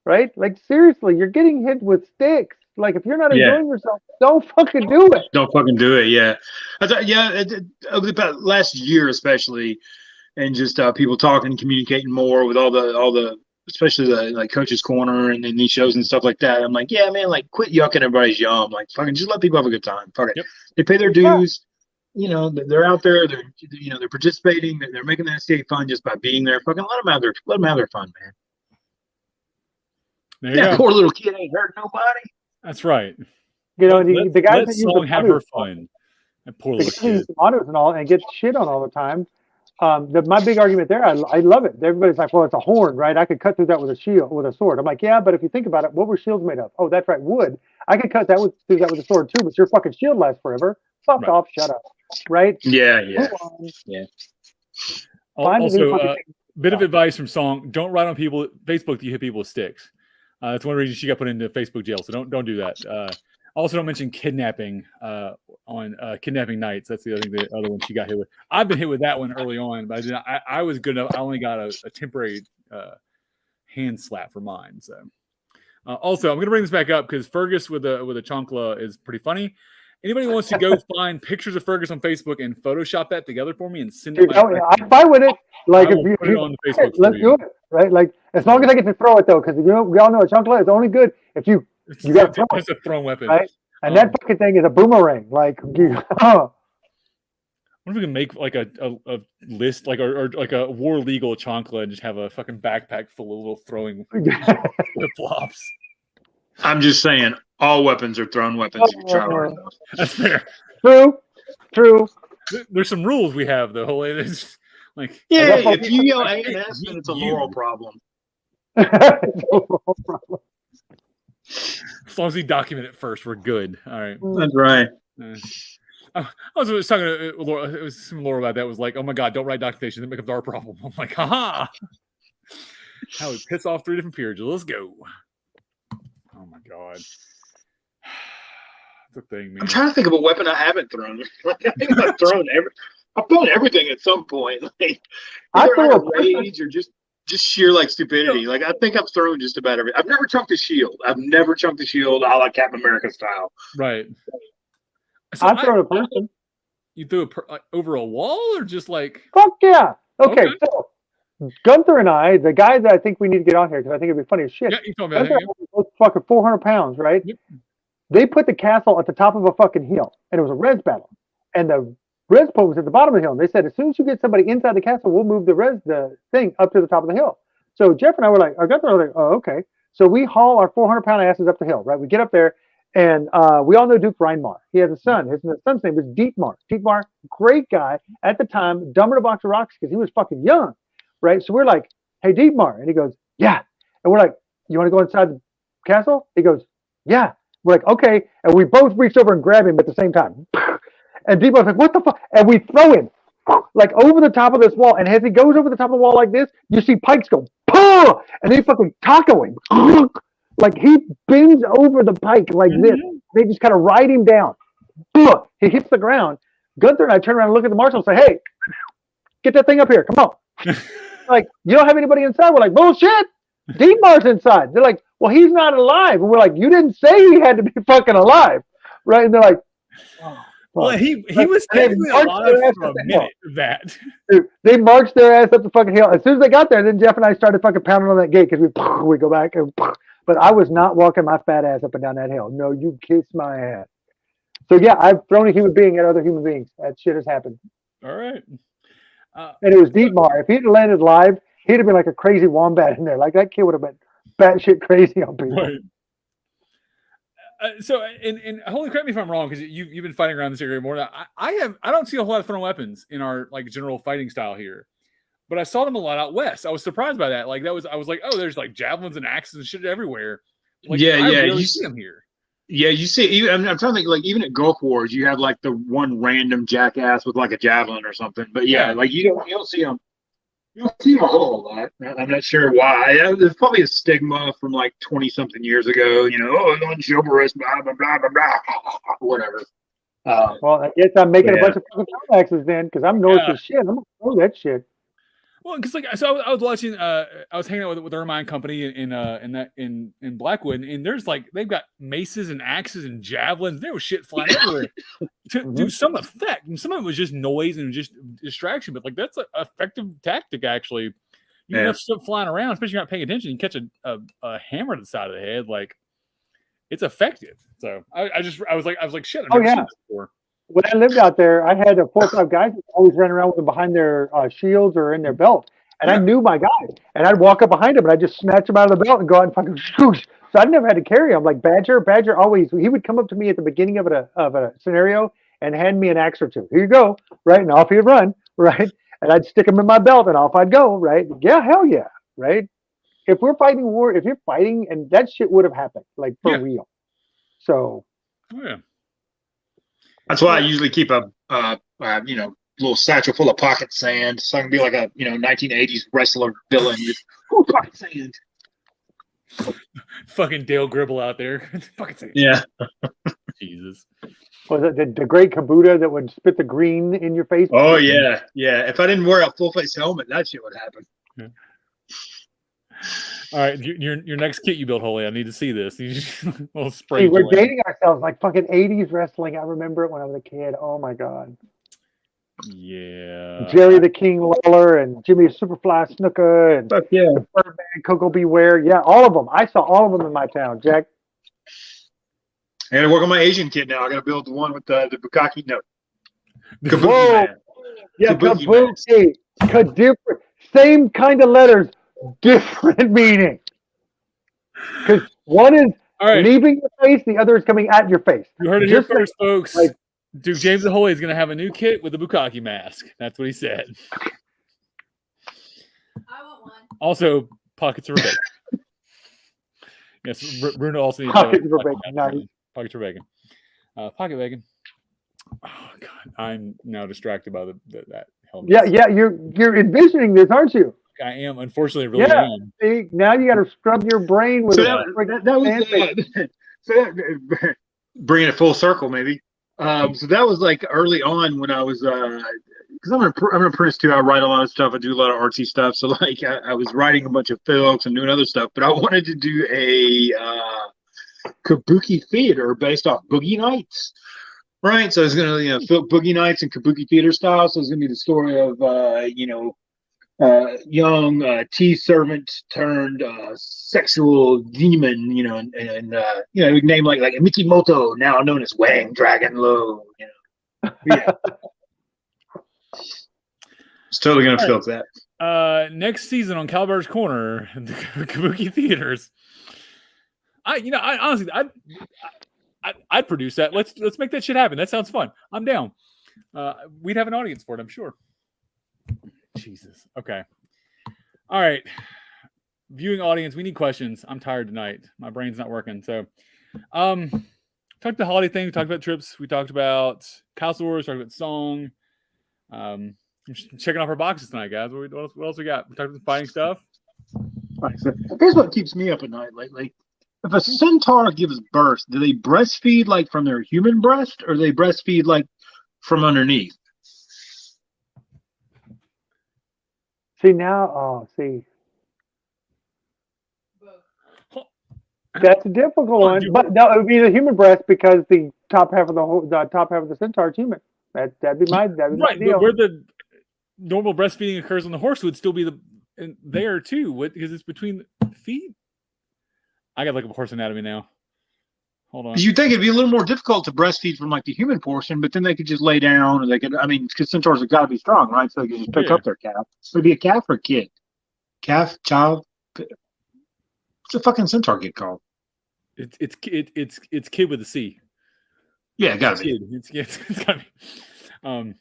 Right? Like, seriously, you're getting hit with sticks. Like, if you're not enjoying yourself, don't fucking do it. don't fucking do it. Yeah, I thought, about last year especially, and just people talking and communicating more with all the especially the like Coach's Corner and these shows and stuff like that. I'm like, yeah, man, like, quit yucking everybody's yum. Like, fucking just let people have a good time. Fuck it. Yep. They pay their dues. You know, they're out there. They're participating. They're making the NCAA fun just by being there. Fucking let them have their fun, man. There you go. Poor little kid ain't hurting nobody. That's right. You know, the guys let that use Song the have her fun. That poor the little guys that use kid. the autos and all and get shit on all the time. My big argument there, I love it. Everybody's like, well, it's a horn, right? I could cut through that with a sword. I'm like, yeah, but if you think about it, what were shields made of? Oh, that's right, wood. I could cut through that with a sword too, but your fucking shield lasts forever. Fuck off, shut up. Right? Yeah. Also, bit of advice from Song: don't write on people Facebook that you hit people with sticks. That's one reason she got put into Facebook jail. So don't do that. Also, don't mention kidnapping on kidnapping nights. That's the other one she got hit with. I've been hit with that one early on, but I was good enough. I only got a temporary hand slap for mine. So also, I'm going to bring this back up because Fearghus with a chancla is pretty funny. Anybody wants to go find pictures of Fearghus on Facebook and Photoshop that together for me and send it? I'm fine with it. Like, if you put it on the Facebook, let's do it, right? Like, as long as I get to throw it though, because we all know a chancla is only good if you got it's a thrown weapon, right? And that fucking thing is a boomerang. Like, I wonder if we can make like a list, like or like a war legal chancla, and just have a fucking backpack full of little throwing flip flops. I'm just saying, all weapons are thrown weapons if you try hard enough. That's fair. True. There's some rules we have though. It's like, if you yell A&S, then it's a moral problem. As long as we document it first, we're good. All right. That's right. I was talking to Laura. It was some Laura about that. Was like, oh my god, don't write documentation. That becomes our problem. I'm like, haha. How we piss off 3 different periods. Let's go. Oh my god. The thing, man. I'm trying to think of a weapon I haven't thrown. I think I've thrown everything at some point. Like, either out of rage or just sheer like stupidity. Like, I think I've thrown just about everything. I've never chunked a shield. a la Captain America style. Right. So I've thrown a person. You threw it over a wall or just like? Fuck yeah. Okay. So Gunther and I, the guy that I think we need to get on here because I think it'd be funny as shit. Yeah, you told me that. Was fucking 400 pounds, right? Yep. They put the castle at the top of a fucking hill, and it was a res battle. And the res point was at the bottom of the hill. And they said, as soon as you get somebody inside the castle, we'll move the thing up to the top of the hill. So Jeff and I were like, Gunther was like, oh, okay. So we haul our 400-pound asses up the hill, right? We get up there, and we all know Duke Reinmar. He has a son. His son's name was Dietmar. Dietmar, great guy. At the time, dumber than a box of rocks because he was fucking young, right? So we're like, hey, Dietmar. And he goes, yeah. And we're like, you want to go inside the castle? He goes, yeah. We're like, okay. And we both reached over and grabbed him at the same time. And Dietmar's like, what the fuck? And we throw him like over the top of this wall. And as he goes over the top of the wall like this, you see pikes go, Pah! And they fucking taco him. Like, he bends over the pike like this. They just kind of ride him down. He hits the ground. Gunther and I turn around and look at the marshal and say, hey, get that thing up here. Come on. Like, you don't have anybody inside. We're like, bullshit. Dietmar's inside. They're like, well, he's not alive. And we're like, you didn't say he had to be fucking alive, right? And they're like, oh, well, fuck. he was And they technically marched alive their ass for a up the hill. minute of that. Dude, they marched their ass up the fucking hill. As soon as they got there, then Jeff and I started fucking pounding on that gate because we go back and but I was not walking my fat ass up and down that hill. No, you kiss my ass. So yeah, I've thrown a human being at other human beings. That shit has happened. All right. And it was Dietmar. If he'd landed live, he'd have been like a crazy wombat in there. Like that kid would have been batshit crazy on people. Right. So, and holy correct me if I'm wrong, because you've been fighting around this area more. I don't see a whole lot of thrown weapons in our like general fighting style here, but I saw them a lot out west. I was surprised by that. Like I was like, oh, there's like javelins and axes and shit everywhere. Like, Yeah, I yeah, really you see them here. Yeah, you see, even I'm trying to think, like even at Gulf Wars, you have like the one random jackass with like a javelin or something. But yeah, Yeah. like you don't see them. You don't see them a whole lot. I'm not sure why. There's probably a stigma from like 20-something years ago. You know, oh, on chivalrous, blah blah blah blah blah, whatever. Well, I guess I'm making Yeah. a bunch of fucking axes then, because I'm north as shit. I'm gonna throw that shit. Well, because like so I was watching, I was hanging out with the Ermine Company in Blackwood, and there's like they've got maces and axes and javelins. There was shit flying everywhere to do some effect, and some of it was just noise and just distraction. But like that's an effective tactic actually. You have stuff flying around, especially if you're not paying attention. You catch a hammer to the side of the head, like it's effective. So I was like shit. I've never seen this before. When I lived out there, I had 4 or 5 guys that always ran around with them behind their shields or in their belt. And I knew my guys. And I'd walk up behind him and I'd just snatch him out of the belt and go out and fucking swoosh. So I never had to carry him. Like Badger always, he would come up to me at the beginning of a scenario and hand me an axe or two. Here you go. Right. And off he'd run. Right. And I'd stick him in my belt and off I'd go. Right. Yeah. Hell yeah. Right. If we're fighting war, if you're fighting, and that shit would have happened, like for real. So. Yeah. That's why I usually keep a little satchel full of pocket sand, so I can be like a 1980s wrestler villain. Pocket sand. Fucking Dale Gribble out there. Pocket sand. Yeah. Jesus. Was it the great Kabuta that would spit the green in your face? Oh yeah, yeah. If I didn't wear a full face helmet, that shit would happen. Yeah. All right, your next kit you built, Holy. I need to see this. We'll spray. We're dating ourselves like fucking 80s wrestling. I remember it when I was a kid. Oh my god. Yeah. Jerry the King Lawler and Jimmy Superfly Snuka and the Birdman, Coco Beware. Yeah, all of them. I saw all of them in my town, Jack. I gotta work on my Asian kit now. I gotta build the one with the Bukaki. No. Kabuki Man. Yeah, Kabuki. Different. Same kind of letters. Different meaning. Because one is leaving your face, the other is coming at your face. You heard it here first, folks. Like, Duke James the Holy is going to have a new kit with a Bukaki mask. That's what he said. I want one. Also, pockets of bacon. Yes, Bruno also needs pockets for bacon. Nice. Pockets for bacon. Pocket bacon. Oh God, I'm now distracted by that helmet. Yeah. You're envisioning this, aren't you? I am, unfortunately, really am. See, now you got to scrub your brain with bringing it full circle, maybe. So that was like early on when I was, because I'm an apprentice too. I write a lot of stuff. I do a lot of artsy stuff. So like I was writing a bunch of films and doing other stuff, but I wanted to do a kabuki theater based off Boogie Nights. Right. So I was going to, film Boogie Nights and kabuki theater style. So it's going to be the story of, young tea servant turned sexual demon, and name like Mikimoto, now known as Wang Dragon Low. Yeah. It's totally gonna filk that. Next season on Kal-bardr's Corner, the Kabuki theaters. I honestly, I'd produce that. Let's make that shit happen. That sounds fun. I'm down. We'd have an audience for it, I'm sure. Jesus. Okay. All right. Viewing audience, we need questions. I'm tired tonight. My brain's not working. So, talked about the holiday thing. We talked about trips. We talked about Castle Wars. Talked about song. I'm just checking off our boxes tonight, guys. What else we got? We talked about fighting stuff. Right. So here's what keeps me up at night lately. If a centaur gives birth, do they breastfeed like from their human breast, or do they breastfeed like from underneath? See now, see. That's a difficult one, but no, it would be the human breast because the top half of the centaur is human. That'd be my deal. But where the normal breastfeeding occurs on the horse would still be there too, because it's between the feet. I gotta look up horse anatomy now. Hold on. You'd think it'd be a little more difficult to breastfeed from like the human portion, but then they could just lay down, or they could. I mean, because centaurs have got to be strong, right? So they could just pick up their calf. Would it be a calf or a kid? Calf, child. What's a fucking centaur kid called? It's kid with a C. Yeah, it gotta be. It's gotta be.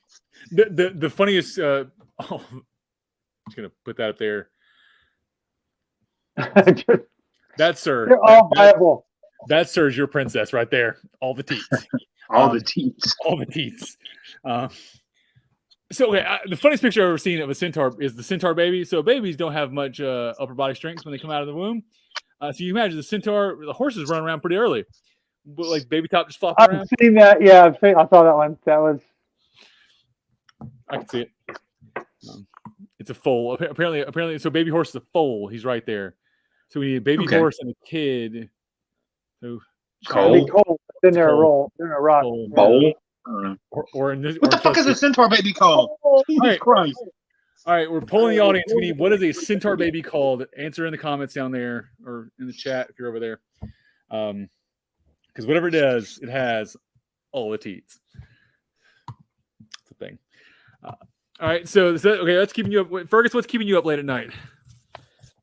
The funniest. I'm just gonna put that up there. That sir. They're all viable. That sir is your princess right there. All the teats. All the teats. All the teats. So the funniest picture I've ever seen of a centaur is the centaur baby. So babies don't have much upper body strength when they come out of the womb. So you imagine the horses run around pretty early. But like baby top just flopping around. I've seen that. Yeah, I saw that one. That was. I can see it. It's a foal. Apparently, so baby horse is a foal. He's right there. So we need a baby horse and a kid. So cold. Then they're a roll. They're a rock. Bowl. Or in this, what the fuck is a centaur baby called? Jesus Christ. All right, we're polling the audience. We need, what is a centaur baby called? Answer in the comments down there or in the chat if you're over there. Because whatever it does, it has all the teats. It's a thing. All right, so that's keeping you up. Fearghus, what's keeping you up late at night?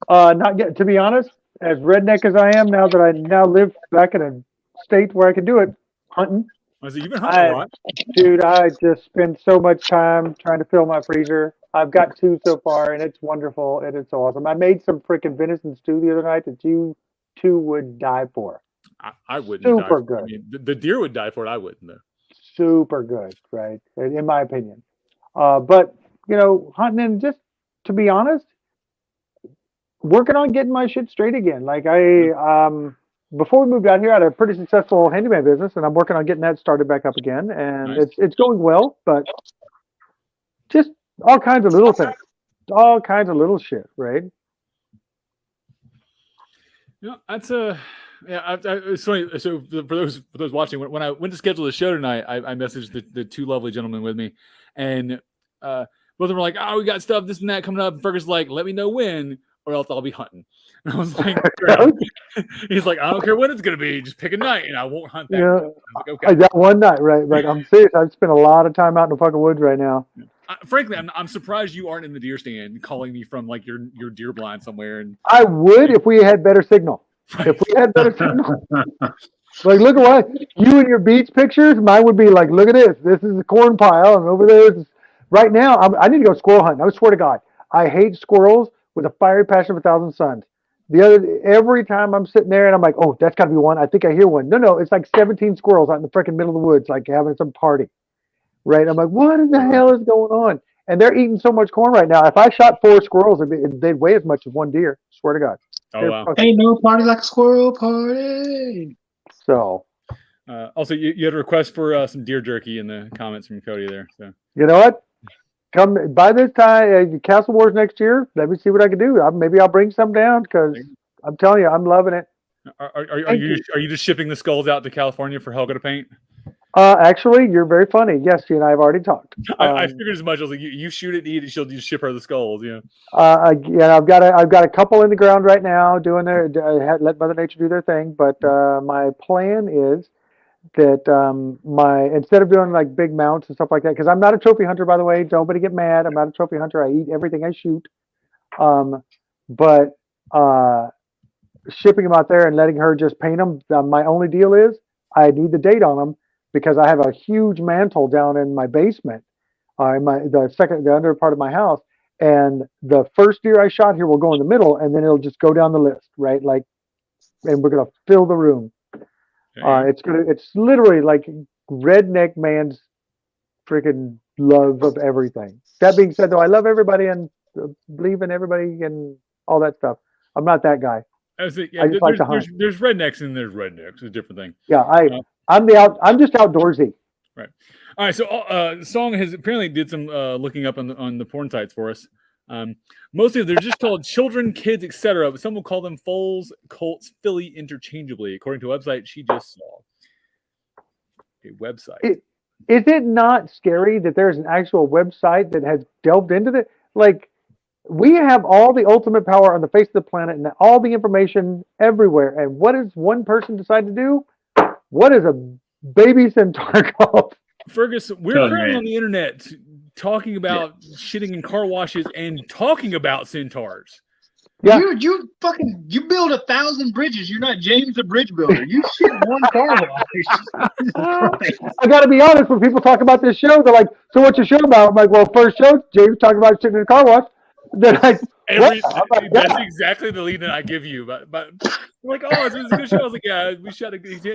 To be honest, as redneck as I am now that I now live back in a state where I can do it, hunting. So you've been hunting a lot. Dude, I just spend so much time trying to fill my freezer. I've got 2 so far, and it's wonderful, and it's awesome. I made some freaking venison stew the other night that you 2 would die for. I wouldn't. Super good. I mean, the deer would die for it. I wouldn't, though. Super good, right? In my opinion. But, hunting, and just to be honest, working on getting my shit straight again. Like before we moved out here, I had a pretty successful handyman business, and I'm working on getting that started back up again. And it's going well, but just all kinds of little things, all kinds of little shit, right? That's it's funny. So for those watching, when I went to schedule the show tonight, I messaged the 2 lovely gentlemen with me, and both of them were like, "Oh, we got stuff, this and that coming up." And Fearghus like, "Let me know when, or else I'll be hunting." And I was like, he's like, "I don't care when it's gonna be, just pick a night, and I won't hunt that." Yeah, I was like, okay. I got one night, right? But I'm serious. I've spent a lot of time out in the fucking woods right now. Frankly, I'm surprised you aren't in the deer stand calling me from like your deer blind somewhere. And I would if we had better signal. If we had better signal. Like, look at what you and your beach pictures. Mine would be like, look at this. This is the corn pile, and over there is. Right now, I need to go squirrel hunting. I swear to God, I hate squirrels with a fiery passion of 1,000 suns. Every time I'm sitting there and I'm like, oh, that's got to be one. I think I hear one. No, it's like 17 squirrels out in the freaking middle of the woods, like having some party. Right? I'm like, what in the hell is going on? And they're eating so much corn right now. If I shot 4 squirrels, they'd weigh as much as one deer. Swear to God. Oh, wow. Ain't no party like a squirrel party. So. Also, you had a request for some deer jerky in the comments from Cody there. So you know what? Come by this time, Castle Wars next year. Let me see what I can do. Maybe I'll bring some down because I'm telling you, I'm loving it. Are you just shipping the skulls out to California for Helga to paint? Actually, you're very funny. Yes, you and I have already talked. I figured as much. I was like, you shoot it, eat it. She'll just ship her the skulls. Yeah. I've got a couple in the ground right now doing let Mother Nature do their thing. But my plan is that instead of doing like big mounts and stuff like that, because I'm not a trophy hunter, by the way. Nobody get mad. I'm not a trophy hunter. I eat everything I shoot. But shipping them out there and letting her just paint them. My only deal is I need the date on them because I have a huge mantle down in my basement, the under part of my house, and the first deer I shot here will go in the middle, and then it'll just go down the list, right? Like, and we're gonna fill the room. It's literally like redneck man's freaking love of everything. That being said, though, I love everybody and believe in everybody and all that stuff. I'm not that guy. I just like to hunt. There's rednecks and there's rednecks. It's a different thing. Yeah, I'm just outdoorsy. Right. All right. So Song has apparently did some looking up on the porn sites for us. Mostly they're just called children, kids, etc. But some will call them foals, colts, filly interchangeably, according to a website she just saw. A website. Is it not scary that there's an actual website that has delved into it? Like, we have all the ultimate power on the face of the planet and all the information everywhere. And what does one person decide to do? What is a baby centaur called? Fergus, we're currently on the internet talking about shitting in car washes and talking about centaurs. Yeah. You build 1,000 bridges. You're not James the Bridge Builder. You shit one car wash. I got to be honest. When people talk about this show, they're like, "So what's your show about?" I'm like, "Well, first show, James talking about shitting in a car wash." Then like, that's exactly the lead that I give you. But like, oh, it's a good show. I was like, yeah, he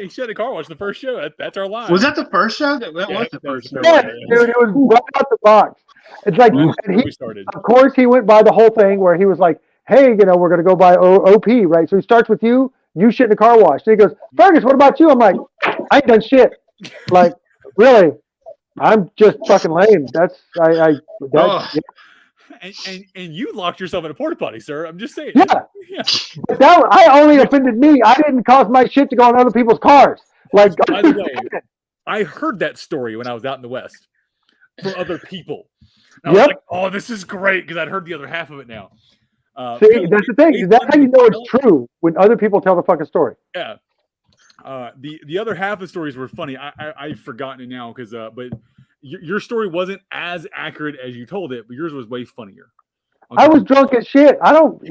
shut a car wash the first show. That's our line. Was that the first show? That was the first show. Yeah, dude, it was right out the box. It's like, we started. Of course, he went by the whole thing where he was like, "Hey, we're going to go by OP, right?" So he starts with you shit in a car wash. Then he goes, "Fergus, what about you?" I'm like, "I ain't done shit." Like, really? I'm just fucking lame. Yeah. And you locked yourself in a porta potty, sir. I'm just saying. Yeah. But I only offended me. I didn't cause my shit to go on other people's cars. Like, by the way, I heard that story when I was out in the West from other people. And I was like, oh, this is great, because I'd heard the other half of it now. See, that's the thing. That's how you know it's true, when other people tell the fucking story. Yeah. The other half of the stories were funny. I've forgotten it now, but your story wasn't as accurate as you told it, but yours was way funnier. Okay. I was drunk as shit.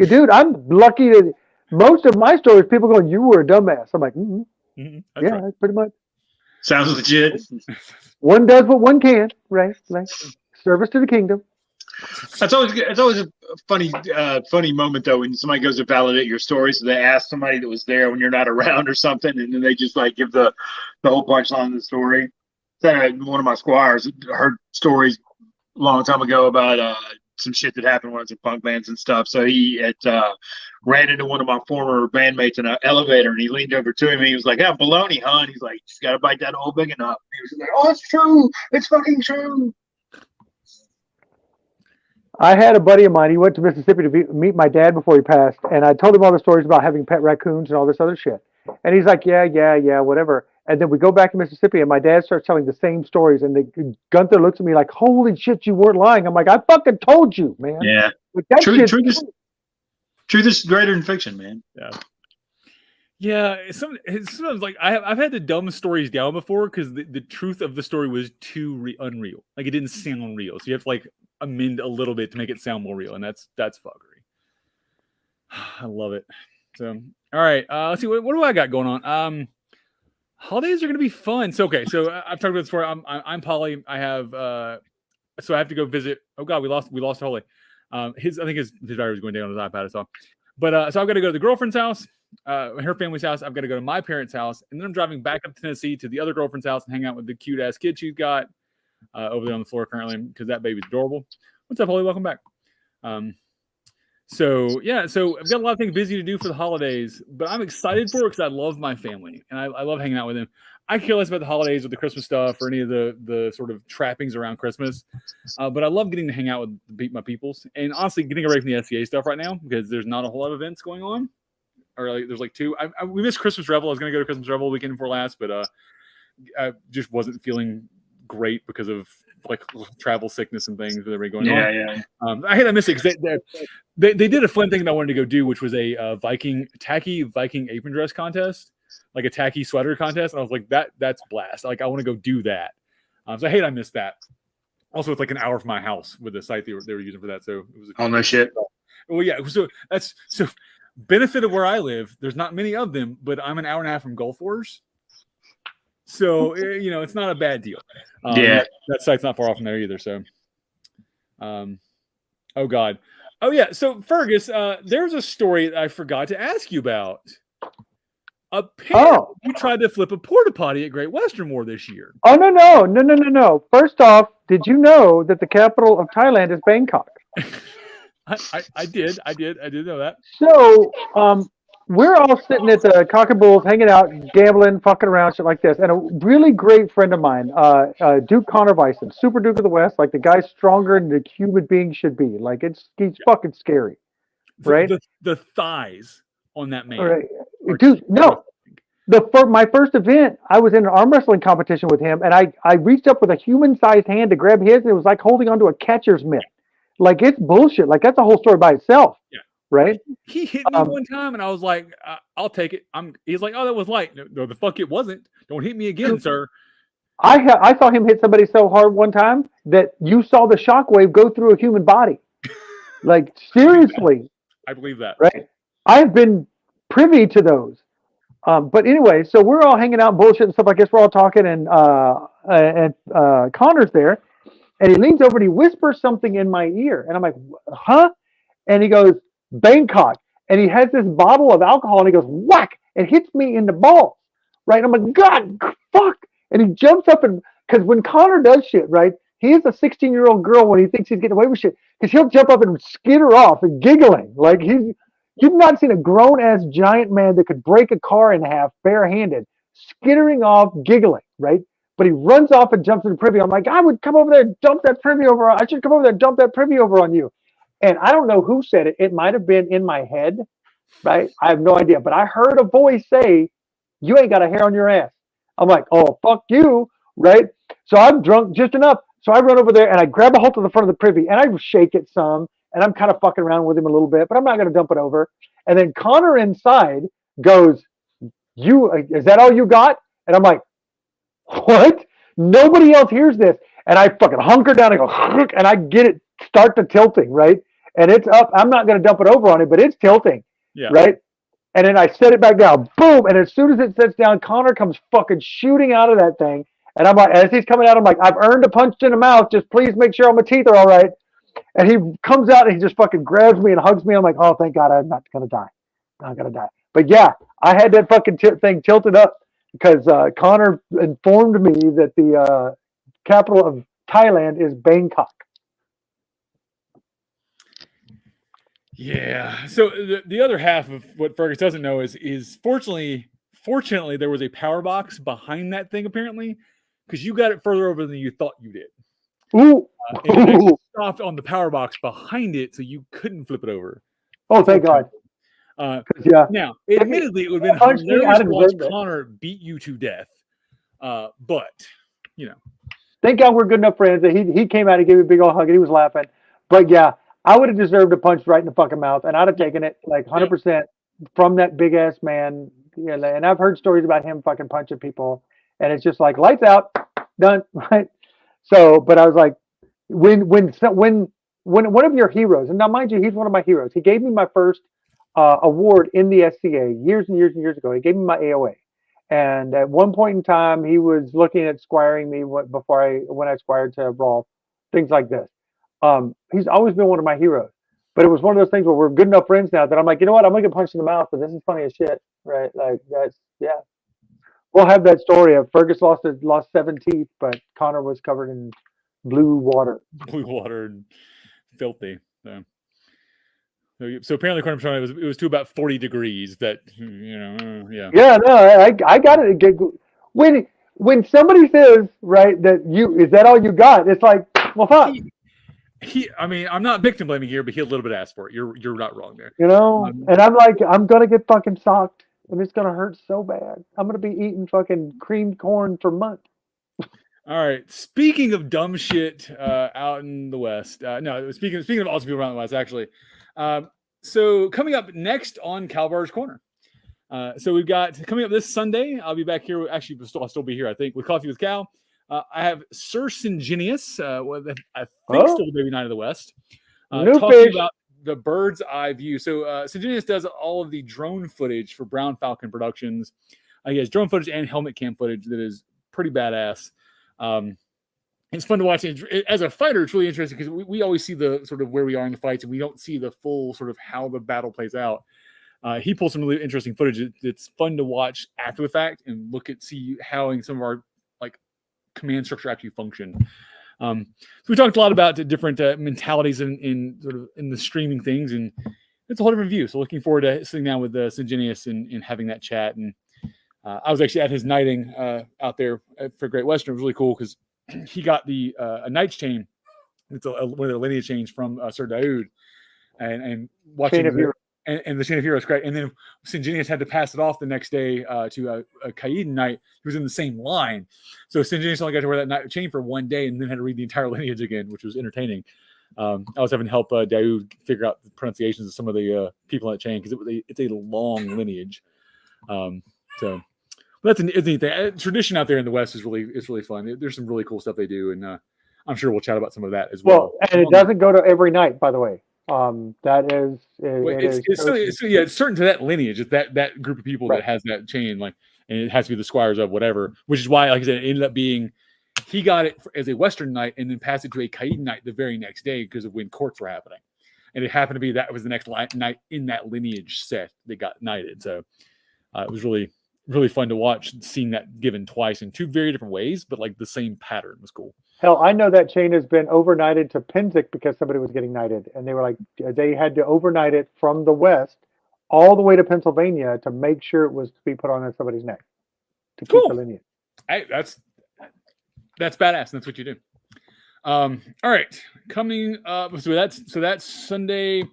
Dude, I'm lucky that most of my stories, people going, "You were a dumbass." I'm like, That's right. That's pretty much. Sounds legit. One does what one can, right? Like, service to the kingdom. It's always a funny moment though when somebody goes to validate your story. So they ask somebody that was there when you're not around or something, and then they just like give the whole punchline of the story. One of my squires heard stories a long time ago about some shit that happened when I was in punk bands and stuff. So he had ran into one of my former bandmates in an elevator, and he leaned over to him and he was like, "Yeah, baloney, huh?" And he's like, "Just gotta bite that hole big enough." And he was like, "Oh, it's true. It's fucking true." I had a buddy of mine. He went to Mississippi to meet my dad before he passed, and I told him all the stories about having pet raccoons and all this other shit. And he's like, yeah, whatever. And then we go back to Mississippi, and my dad starts telling the same stories. And Gunther looks at me like, "Holy shit, you weren't lying." I'm like, "I fucking told you, man." Yeah. Like, that Truth is greater than fiction, man. Yeah. Yeah, sometimes like I've had to dumb stories down before because the truth of the story was too unreal. Like, it didn't sound real, so you have to like amend a little bit to make it sound more real, and that's fuckery. I love it. So, all right, let's see what do I got going on. Holidays are going to be fun. So I've talked about this before. I'm Polly. I have so I have to go visit. Oh God, we lost Holly. I think his battery was going down on his iPad. I saw. But so I've got to go to the girlfriend's house, her family's house. I've got to go to my parents' house, and then I'm driving back up to Tennessee to the other girlfriend's house and hang out with the cute ass kid she's got over there on the floor currently, because that baby's adorable. What's up, Holly? Welcome back. So I've got a lot of things busy to do for the holidays, but I'm excited for it because I love my family and I love hanging out with them. I care less about the holidays or the Christmas stuff or any of the sort of trappings around Christmas, but I love getting to hang out with my peoples, and honestly getting away from the SCA stuff right now because there's not a whole lot of events going on, or like there's like two. We missed Christmas Revel. I was going to go to Christmas Revel weekend before last, but I just wasn't feeling great because of like travel sickness and things that were going on. I miss it because they did a fun thing that I wanted to go do, which was a tacky Viking apron dress contest, like a tacky sweater contest. And I was like, that's blast. Like, I want to go do that. So I missed that. Also, it's like an hour from my house with the site they were using for that. So it was no shit. Well, yeah. So that's benefit of where I live. There's not many of them, but I'm an hour and a half from Gulf Wars. So, it's not a bad deal. That site's not far off from there either. So, oh God. Oh yeah. So Fearghus, there's a story that I forgot to ask you about. Apparently, you tried to flip a porta potty at Great Western War this year. Oh, no. First off, did you know that the capital of Thailand is Bangkok? I did know that. So, we're all sitting at the Cock and Bulls, hanging out, gambling, fucking around, shit like this. And a really great friend of mine, Duke Connor Bison, Super Duke of the West, like the guy's stronger than the human being should be. Like he's fucking scary, right? The thighs on that man. All right, dude. No, my first event, I was in an arm wrestling competition with him, and I reached up with a human-sized hand to grab his, and it was like holding onto a catcher's mitt. Like it's bullshit. Like that's a whole story by itself. Yeah. Right? He hit me one time, and I was like, "I'll take it." He's like, "Oh, that was light." No, the fuck it wasn't. Don't hit me again, sir. I saw him hit somebody so hard one time that you saw the shockwave go through a human body. Like seriously. I believe that. Right? I have been privy to those. But anyway, so we're all hanging out, bullshit and stuff. I guess we're all talking, and Connor's there, and he leans over and he whispers something in my ear, and I'm like, "Huh?" And he goes, "Bangkok," and he has this bottle of alcohol, and he goes whack and hits me in the balls, right? I'm like, "God, fuck!" And he jumps up, and because when Connor does shit, right, he is a 16-year-old girl when he thinks he's getting away with shit, because he'll jump up and skitter off and giggling like you've not seen a grown-ass giant man that could break a car in half barehanded, skittering off, giggling, right? But he runs off and jumps in the privy. I'm like, I would come over there and dump that privy over. I should come over there and dump that privy over on you. And I don't know who said it. It might have been in my head, right? I have no idea. But I heard a voice say, "You ain't got a hair on your ass." I'm like, "Oh, fuck you," right? So I'm drunk just enough. So I run over there and I grab a hold of the front of the privy and I shake it some. And I'm kind of fucking around with him a little bit, but I'm not going to dump it over. And then Connor inside goes, "Is that all you got?" And I'm like, "What?" Nobody else hears this. And I fucking hunker down and go, and I get it start to tilting, right? And it's up. I'm not going to dump it over on him, but it's tilting, right? And then I set it back down, boom. And as soon as it sets down, Connor comes fucking shooting out of that thing. And I'm like, as he's coming out, I'm like, "I've earned a punch in the mouth. Just please make sure all my teeth are all right." And he comes out and he just fucking grabs me and hugs me. I'm like, "Oh, thank God I'm not going to die. I'm not going to die." But yeah, I had that fucking thing tilted up because Connor informed me that the capital of Thailand is Bangkok. Yeah. So the other half of what Fearghus doesn't know is fortunately there was a power box behind that thing apparently, because you got it further over than you thought you did. Ooh. And it actually stopped on the power box behind it, so you couldn't flip it over. Oh, thank God. Yeah. Now, admittedly, it would have been hilarious to watch Connor beat you to death. But you know, thank God we're good enough friends that he came out and gave me a big old hug and he was laughing. But yeah, I would have deserved a punch right in the fucking mouth, and I'd have taken it like 100% from that big ass man. Yeah, and I've heard stories about him fucking punching people, and it's just like lights out, done, right? So, but I was like, when one of your heroes, and now mind you, he's one of my heroes. He gave me my first award in the SCA years and years and years ago. He gave me my AOA, and at one point in time, he was looking at squiring me when I squired to Raw, things like this. He's always been one of my heroes, but it was one of those things where we're good enough friends now that I'm like, you know what, I'm gonna get punched in the mouth, but this is funny as shit, right? Like that's We'll have that story of Fearghus lost 7 teeth, but Connor was covered in blue water. Blue water and filthy. So apparently, according to it was to about 40 degrees. That yeah. Yeah, no, I got it. When somebody says right that is that all you got? It's like, well, fuck. I mean, I'm not victim blaming here, but he a little bit asked for it. You're not wrong there. You know, and I'm like, I'm gonna get fucking socked, and it's gonna hurt so bad. I'm gonna be eating fucking creamed corn for months. All right. Speaking of dumb shit out in the West. No, speaking of awesome people around the West, actually. So coming up next on Kal-bardr's Corner. So we've got coming up this Sunday. I'll be back here. Actually, I'll still be here, I think, with Coffee with Cal. I have Sir Singenius, I think still the Baby Knight of the West, talking about the bird's eye view. So Singenius does all of the drone footage for Brown Falcon Productions. He has drone footage and helmet cam footage that is pretty badass. It's fun to watch. As a fighter, it's really interesting because we always see the sort of where we are in the fights, and we don't see the full sort of how the battle plays out. He pulls some really interesting footage. It's fun to watch after the fact and see how in some of our command structure actually function. So we talked a lot about the different mentalities in sort of in the streaming things, and it's a whole different view. So looking forward to sitting down with Singenius and having that chat. And I was actually at his knighting out there for Great Western. It was really cool because he got a knight's chain. It's one of their lineage change from Sir Daoud, and watching and the Chain of Heroes, correct. And then Singenius had to pass it off the next day to a Khaiden knight who was in the same line. So Singenius only got to wear that chain for one day and then had to read the entire lineage again, which was entertaining. I was having to help Daoud figure out the pronunciations of some of the people on that chain because it's a long lineage. So that's a neat thing. Tradition out there in the West is really fun. There's some really cool stuff they do, and I'm sure we'll chat about some of that as well. Well, and it doesn't go to every night, by the way. That is, it's certain to that lineage. It's that group of people that has that chain, like, and it has to be the squires of whatever. Which is why, like I said, it ended up being he got it as a Western knight and then passed it to a Khaiden knight the very next day because of when courts were happening, and it happened to be that was the next knight in that lineage set that got knighted. So it was really fun to watch, seeing that given twice in two very different ways, but like the same pattern was cool. Hell, I know that chain has been overnighted to Penzic because somebody was getting knighted, and they were like, they had to overnight it from the West all the way to Pennsylvania to make sure it was to be put on somebody's neck to keep the lineage. Hey, that's badass. That's what you do. All right, coming up. So that's Sunday,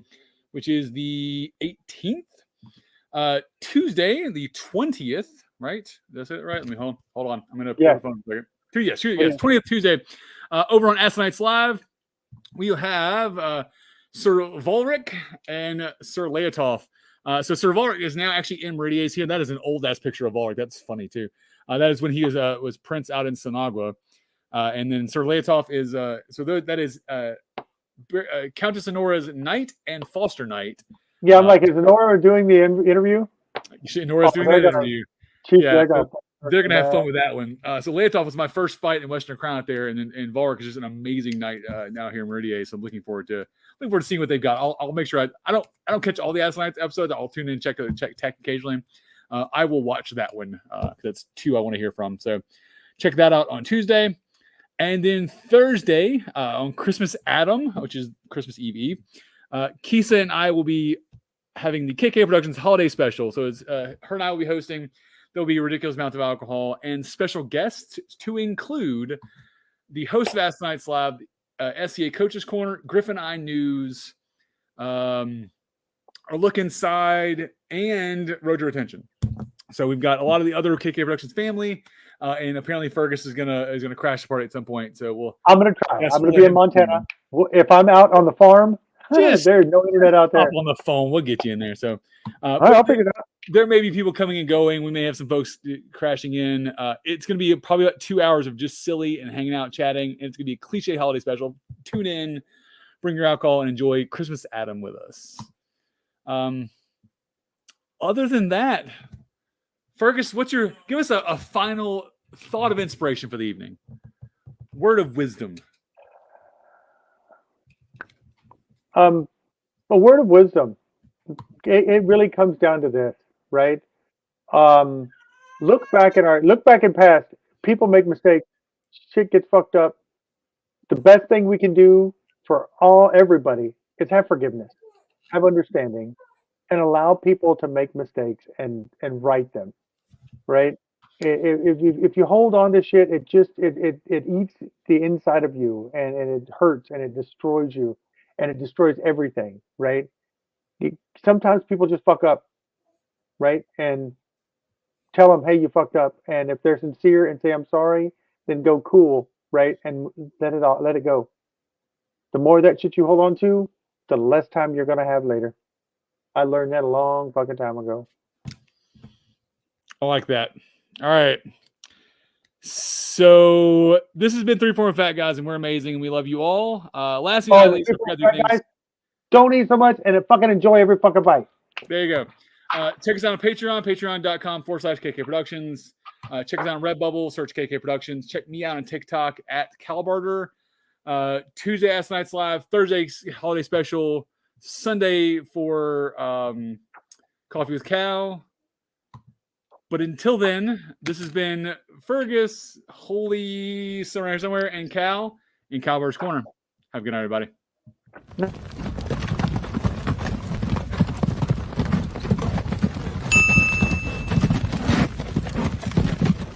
which is the 18th. Tuesday, the 20th. Right? That's it, right? Let me hold on. I'm gonna put the phone a second. Yes, 20th Tuesday. Over on Aslanites Live, we have Sir Volric and Sir Leotolf. So Sir Volric is now actually in Meridia's here. That is an old ass picture of Volric. That's funny too. That is when he was prince out in Sanagua. And then Sir Leotolf is that is Countess Honora's knight and foster knight. Yeah, I'm like, is Honora doing the interview? Honora's doing that interview. Yeah. They're going to have fun with that one. So Leotolf was my first fight in Western Crown out there, and Volric is just an amazing knight now here in Meridia. So I'm looking forward to seeing what they've got. I'll make sure I don't catch all the Aslanites episodes. I'll tune in, check tech occasionally. I will watch that one. That's two I want to hear from. So check that out on Tuesday. And then Thursday on Christmas Adam, which is Christmas Eve, Kisa and I will be having the KK Productions holiday special. So it's her and I will be hosting. There'll be a ridiculous amount of alcohol and special guests to include the host of Ask Nights Live, SCA Coaches Corner, Griffin Eye News, Our Look Inside, and Road to Retention. So we've got a lot of the other KK Productions family, and apparently Fearghus is gonna crash the party at some point. So I'm gonna try. I'm gonna be in Montana. If I'm out on the farm, there's no internet out there. On the phone, we'll get you in there. So I'll figure it out. There may be people coming and going. We may have some folks crashing in. It's going to be probably about 2 hours of just silly and hanging out, chatting. And it's going to be a cliche holiday special. Tune in, bring your alcohol, and enjoy Christmas Adam with us. Other than that, Fearghus, give us a final thought of inspiration for the evening. Word of wisdom. A word of wisdom. It really comes down to this, right? Look back in past. People make mistakes. Shit gets fucked up. The best thing we can do for everybody is have forgiveness, have understanding, and allow people to make mistakes and right them, right? If you hold on to shit, it eats the inside of you, and it hurts and it destroys you, and it destroys everything, right? Sometimes people just fuck up, right? And tell them, hey, you fucked up. And if they're sincere and say, I'm sorry, then go cool, right? And let it go. The more that shit you hold on to, the less time you're going to have later. I learned that a long fucking time ago. I like that. All right. So this has been 3 Former Fat Guys, and we're amazing, and we love you all. Lastly, guys, don't eat so much and fucking enjoy every fucking bite. There you go. Check us out on Patreon, patreon.com/KK Productions. Check us out on Redbubble, search KK Productions. Check me out on TikTok at Kal-bardr. Tuesday, Ask Nights Live. Thursday, holiday special. Sunday for Coffee with Cal. But until then, this has been Fearghus, Holy somewhere, and Cal in Kal-bardr's Corner. Have a good night, everybody.